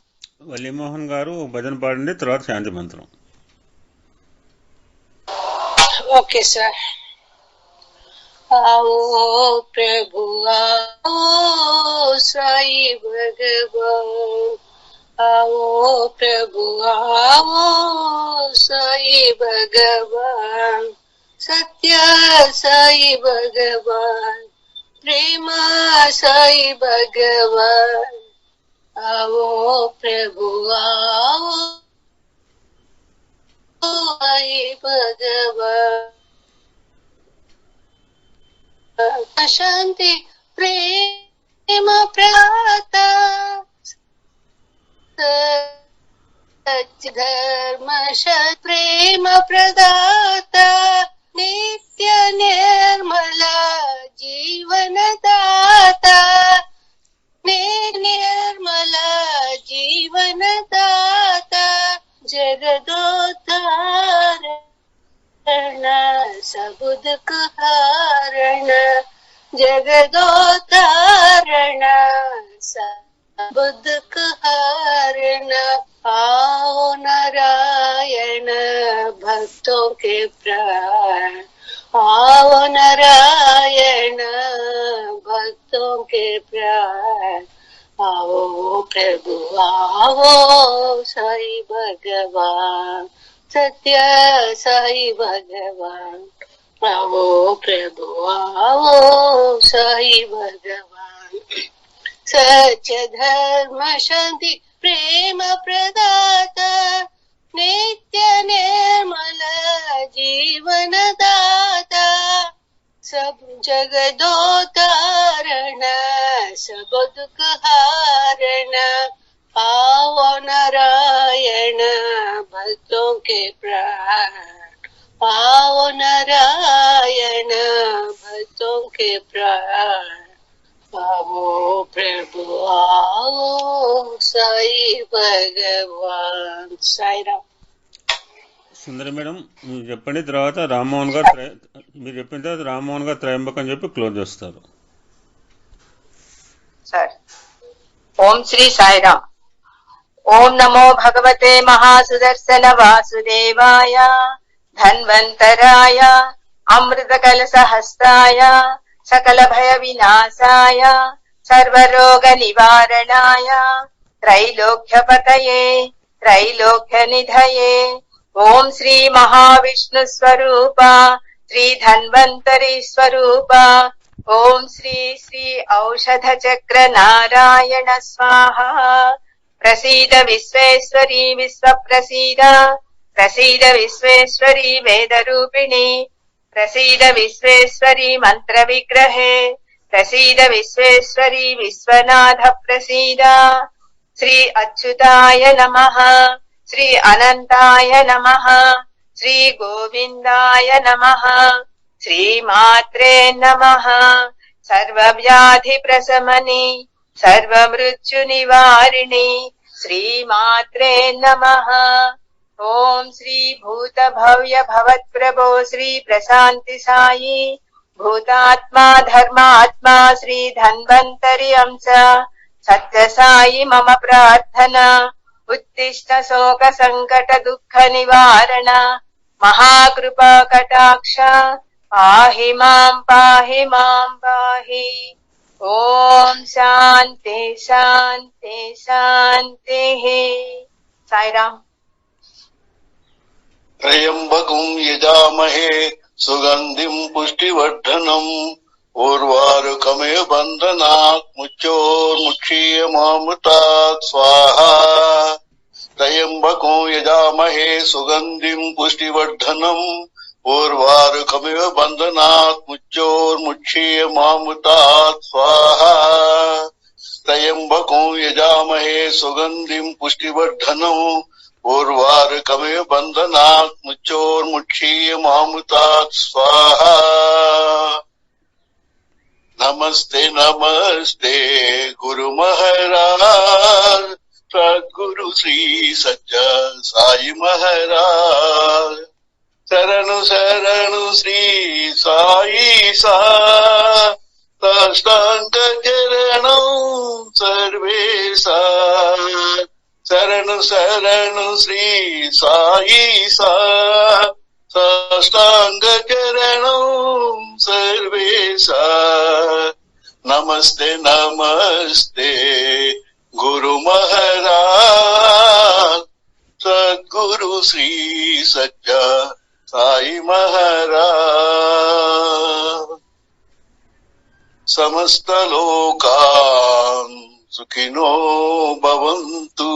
వల్లిమోహన్ గారు భజన పాడండి, తర్వాత శాంతి మంత్రం. Okay sir. आओ प्रभु आओ साई भगवान आओ प्रभु आओ साई भगवान सत्य साई भगवान प्रेम साई भगवान आओ प्रभु आओ साई भगवान शांति प्रेम प्रदाता सच्च धर्म प्रेम प्रदाता नित्य निर्मला जीवन दाता निर्मला जीवन दाता जगदोद्धारण सब दुख हारण जगदोद्धारण सब दुख हारण आओ नारायण भक्तों के प्राण आओ नारायण भक्तों के प्राण आओ प्रभु आओ साई भगवान सत्य साई भगवान आओ प्रभु आओ साई भगवान सच धर्म शांति प्रेम प्रदाता नित्य निर्मल जीवन दाता सब जगदोद्धारण सब दुख हारण आओ नारायण भक्तों के प्राण आओ नारायण भक्तों के प्राण आओ प्रभु आओ साई भगवान साईराम. సుందరి మేడం మీరు చెప్పండి, తర్వాత రామ్మోహన్ గారు మీరు చెప్పిన తర్వాత రామ్మోహన్ గారు త్రయంబకం చెప్పి క్లోజ్ చేస్తారు. సార్. ఓం శ్రీ సాయిరామ్. ఓం నమో భగవతే మహాసుదర్శన వాసుదేవాయ ధన్వంతరాయ అమృత కలశ హస్తాయ సకల భయ వినాశాయ సర్వరోగ నివారణాయ త్రైలోక్యపతయే త్రైలోక్య నిధయే ఓం శ్రీ మహావిష్ణు స్వరూప శ్రీ ధన్వంతరి స్వరూప ఓం శ్రీ శ్రీ ఔషధ చక్ర నారాయణ స్వాహ ప్రసీద విశ్వేశ్వరీ విశ్వప్రసీద ప్రసీద విశ్వేశ్వరీ వేదరూపిణి ప్రసీద విశ్వేశ్వరీ మంత్ర విగ్రహే ప్రసీద విశ్వేశ్వరీ విశ్వనాథ ప్రసీద. శ్రీ అచ్యుతాయ నమః, శ్రీ అనంతాయ నమః, శ్రీ గోవిందాయ నమః, శ్రీమాత్రే నమః. సర్వవ్యాధి ప్రశమని సర్వమృత్యు నివారిణి శ్రీమాత్రే నమః. ఓం శ్రీ భూత భవ్య భవత్ప్రభో శ్రీ ప్రశాంతి సాయి భూతాత్మా ధర్మాత్మా శ్రీ ధన్వంతరి అంశ సత్య సాయి మమ ప్రార్థన. ఉత్తిష్ట శోక సంకట దుఃఖ నివారణ మహాకృపా కటాక్ష పాహి మాం పాహి మాం పాహి. ఓం శాంతి శాంతి శాంతి. సాయిరామ్. త్రయంబకం యజామహే సుగంధిం పుష్టివర్ధనం ఊర్వారుకమే బంధనాత్ ముక్షీయమామృతాత్ స్వాహా. త్రయంబకం యజామహే సుగంధిం పుష్టివర్ధనం ఊర్వారుకమివ బంధనాత్ ముక్షీయమామృతాత్ స్వాహా. త్రయంబకం యజామహే సుగంధిం పుష్టివర్ధనం ఊర్వారుకమివ బంధనాత్ ముక్షీయమామృతాత్ స్వాహా. నమస్తే నమస్తే గురు మహారాజ్ సద్గురు శ్రీ సత్య సాయి మహారాజ్. శరణు శరణు శ్రీ సాయి సా సాష్టాంగ చరణం సర్వేశా. శరణు శరణు శ్రీ సాయి సా సాష్టాంగ చరణం సర్వేశా. నమస్తే నమస్తే గురు మహారాజ్ సద్గురు శ్రీ సత్య సాయి మహారాజ్. సమస్త లోకాన్ సుఖినో భవంతు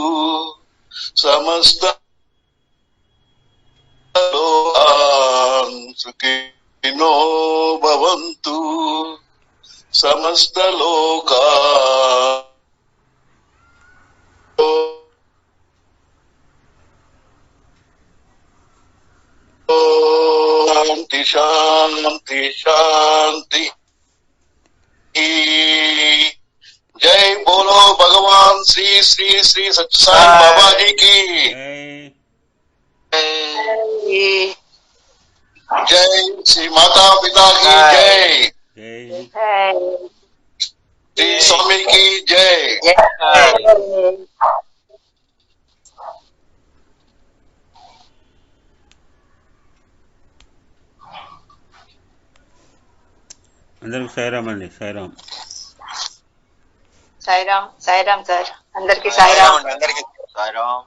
సమస్త లోకాన్ సుఖినో భవంతు సమస్త లోకాన్ శాంతి శాంతి శాంతి. జై బోలో భగవాన్ శ్రీ శ్రీ శ్రీ సత్య సాయి బాబాజీ కి జై. శ్రీ మాతా పితా की జై. శ్రీ స్వామి की జై. అందరికి సాయిరామ్ అండి. సాయిరామ్. సాయిరామ్. సాయిరామ్ సార్. అందరికి సాయిరామ్. అందరికి సాయిరామ్.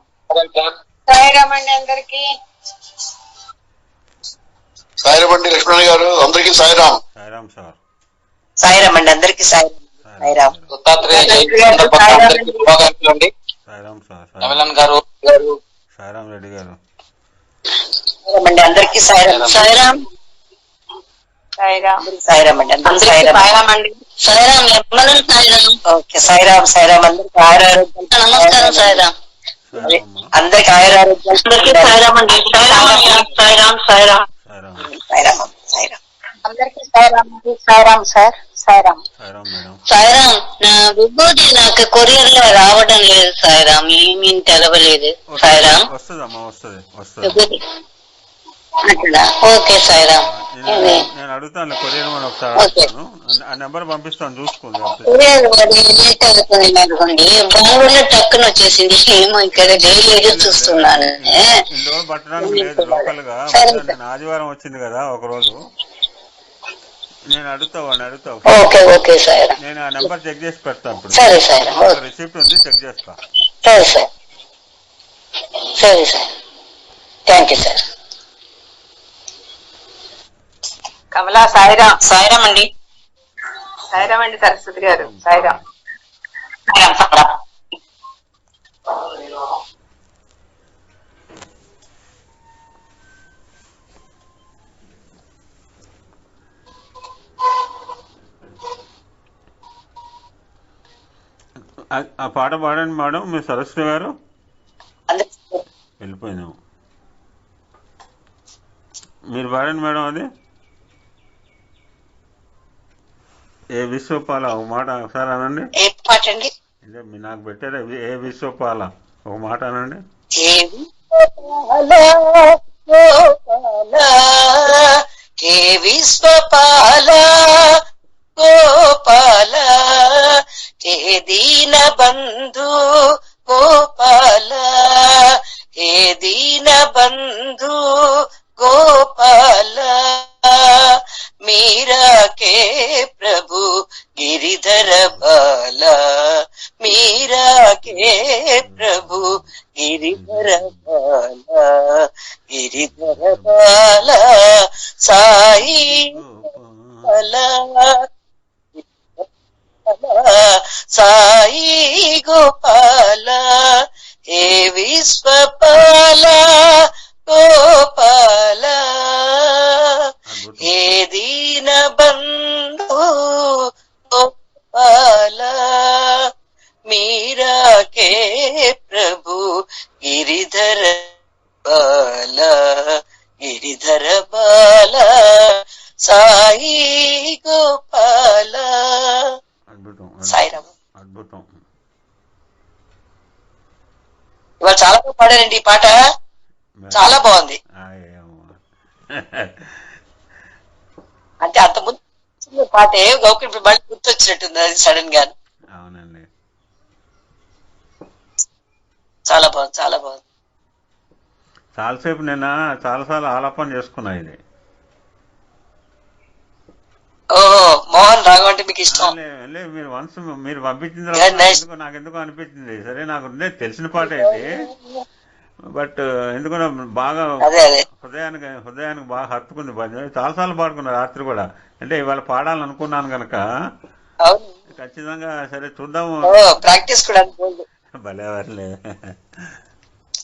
సాయిరామ్ అండి అందరికి. సాయిరామ్ అండి లక్ష్మణ్ గారు. అందరికి సాయిరామ్. సాయిరామ్ సార్. సాయిరామ్ అండి అందరికి సాయిరామ్. సాయిరామ్ సార్. కమలన్ గారు సాయిరామ్ రెడ్డి గారు. సాయిరామ్ అండి అందరికి సాయిరామ్. సాయిరామ్ సాయిరామ్. సాయిరామ్ అండి అందరికి సాయిరామ్. సాయిరామ్ అండి. సాయిరామ్ ఎమ్మలను సాయిరామ్. ఓకే సాయిరామ్. సాయిరామ్ అందరికి ఆయురారోగ్యం. నమస్కారం సాయిరామ్. అందరికి ఆయురారోగ్యం. అందరికి సాయిరామ్ అండి. సాయిరామ్ సాయిరామ్ సాయిరామ్ సాయిరామ్ అందరికి సాయిరామ్. సాయిరామ్ సార్. సాయిరామ్. సాయిరామ్ నా విభూతి నాకు కొరియర్ లో రావడం లేదు సాయిరామ్. ఏమీ తెలవలేదు సాయిరామ్. వస్తుందమ్మా వస్తుంది విభూతి అట్లా. ఓకే సాయిరామ్. నేను అడుగుతాను కొరియర్ మనం ఒకసారి ఆ నెంబర్ పంపిస్తాను చూసుకోండి. లేట్ అవుతుంది అనుకోండి. బొంగులో టక్కున వచ్చేసింది. ఏమో ఇక్కడ డైలీ ఎదురు చూస్తున్నాను. ఇందులో పట్టడానికి లేదు లోకల్ గా. నేను ఆదివారం వచ్చింది కదా ఒక రోజు. నేను అడుగుతావు. Okay okay sir. నేను ఆ నెంబర్ చెక్ చేసి పెడతా. ఇప్పుడు సరే సార్. రిసిప్ట్ ఉంది చెక్ చేస్తా. సరే సార్. సరే sir. Thank you sir. Kamala Sairam. Sairam అండి. సాయిరామ్ అండి సరస్వతి గారు. సాయిరామ్. సాయిరామ్ సాయిరామ్. ఆ పాట పాడండి మేడం. మీరు సరస్వతి గారు అందరికి వెళ్ళిపోయినాము. మీరు పాడండి మేడం. అది ఏ విశ్వపాల ఒక మాట ఒకసారి అనండి. ఏ పాట అండి? అంటే మీరు నాకు పెట్టారా ఏ విశ్వపాల ఒక మాట అనండి. ఏ విశ్వపాల గోపాల, ఏ విశ్వపాల గోపాల, ఏ దీన బంధు గోపాల, ఏ దీన బంధు గోపాల, మీరా కే ప్రభు గిరిధర బాల, మీరా కే ప్రభు గిరిధర బాల, గిరిధర బాల సాయి బాల, సాయి గోపాల, హే విశ్వపాల గోపాల, హే దీన బంధు గోపాల, మీరా కే ప్రభు గిరిధర బాల, గిరిధర బాల సాయి గోపాల. సాయిరామ్. అద్భుతం. ఇవాళ చాలా బాగా పాడారండి ఈ పాట, చాలా బాగుంది. అంటే అంత ముందు పాటే గౌకి ఇప్పుడు మళ్ళీ గుర్తొచ్చినట్టుంది అది సడన్ గా. అవునండి, చాలా బాగుంది, చాలా బాగుంది. చాలాసేపు నేను చాలాసార్లు ఆలాపన చేసుకున్నా ఇది. ఓహో, మోహన్ రాఘవ అంటే మీకు ఇష్టం? మీరు వన్స్ మీరు పంపించిన తర్వాత నాకెందుకు అనిపించింది. సరే నాకు తెలిసిన పాట ఇది, బట్ ఎందుకో బాగా హృదయానికి బాగా హత్తుకుంది. చాలాసార్లు పాడుకున్నా రాత్రి కూడా. అంటే ఇవాళ పాడాలని అనుకున్నాను కనుక ఖచ్చితంగా సరే చూద్దాము. ప్రాక్టీస్ కూడా భలేవర్లే,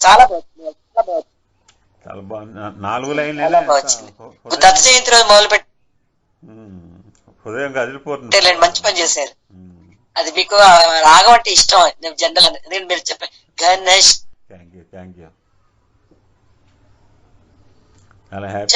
చాలా బాగుంది, చాలా బాగుంది. 4 లైన్లు దత్త జయంతి రోజు మొదలు పెట్టి హృదయం కదిలిపోతుంది. మంచి పని చేశారు. అది మీకు రాగం అంటే ఇష్టం జనరల్, నేను మీరు చెప్పారు గణేష్. థ్యాంక్ యూ చాలా హ్యాపీ.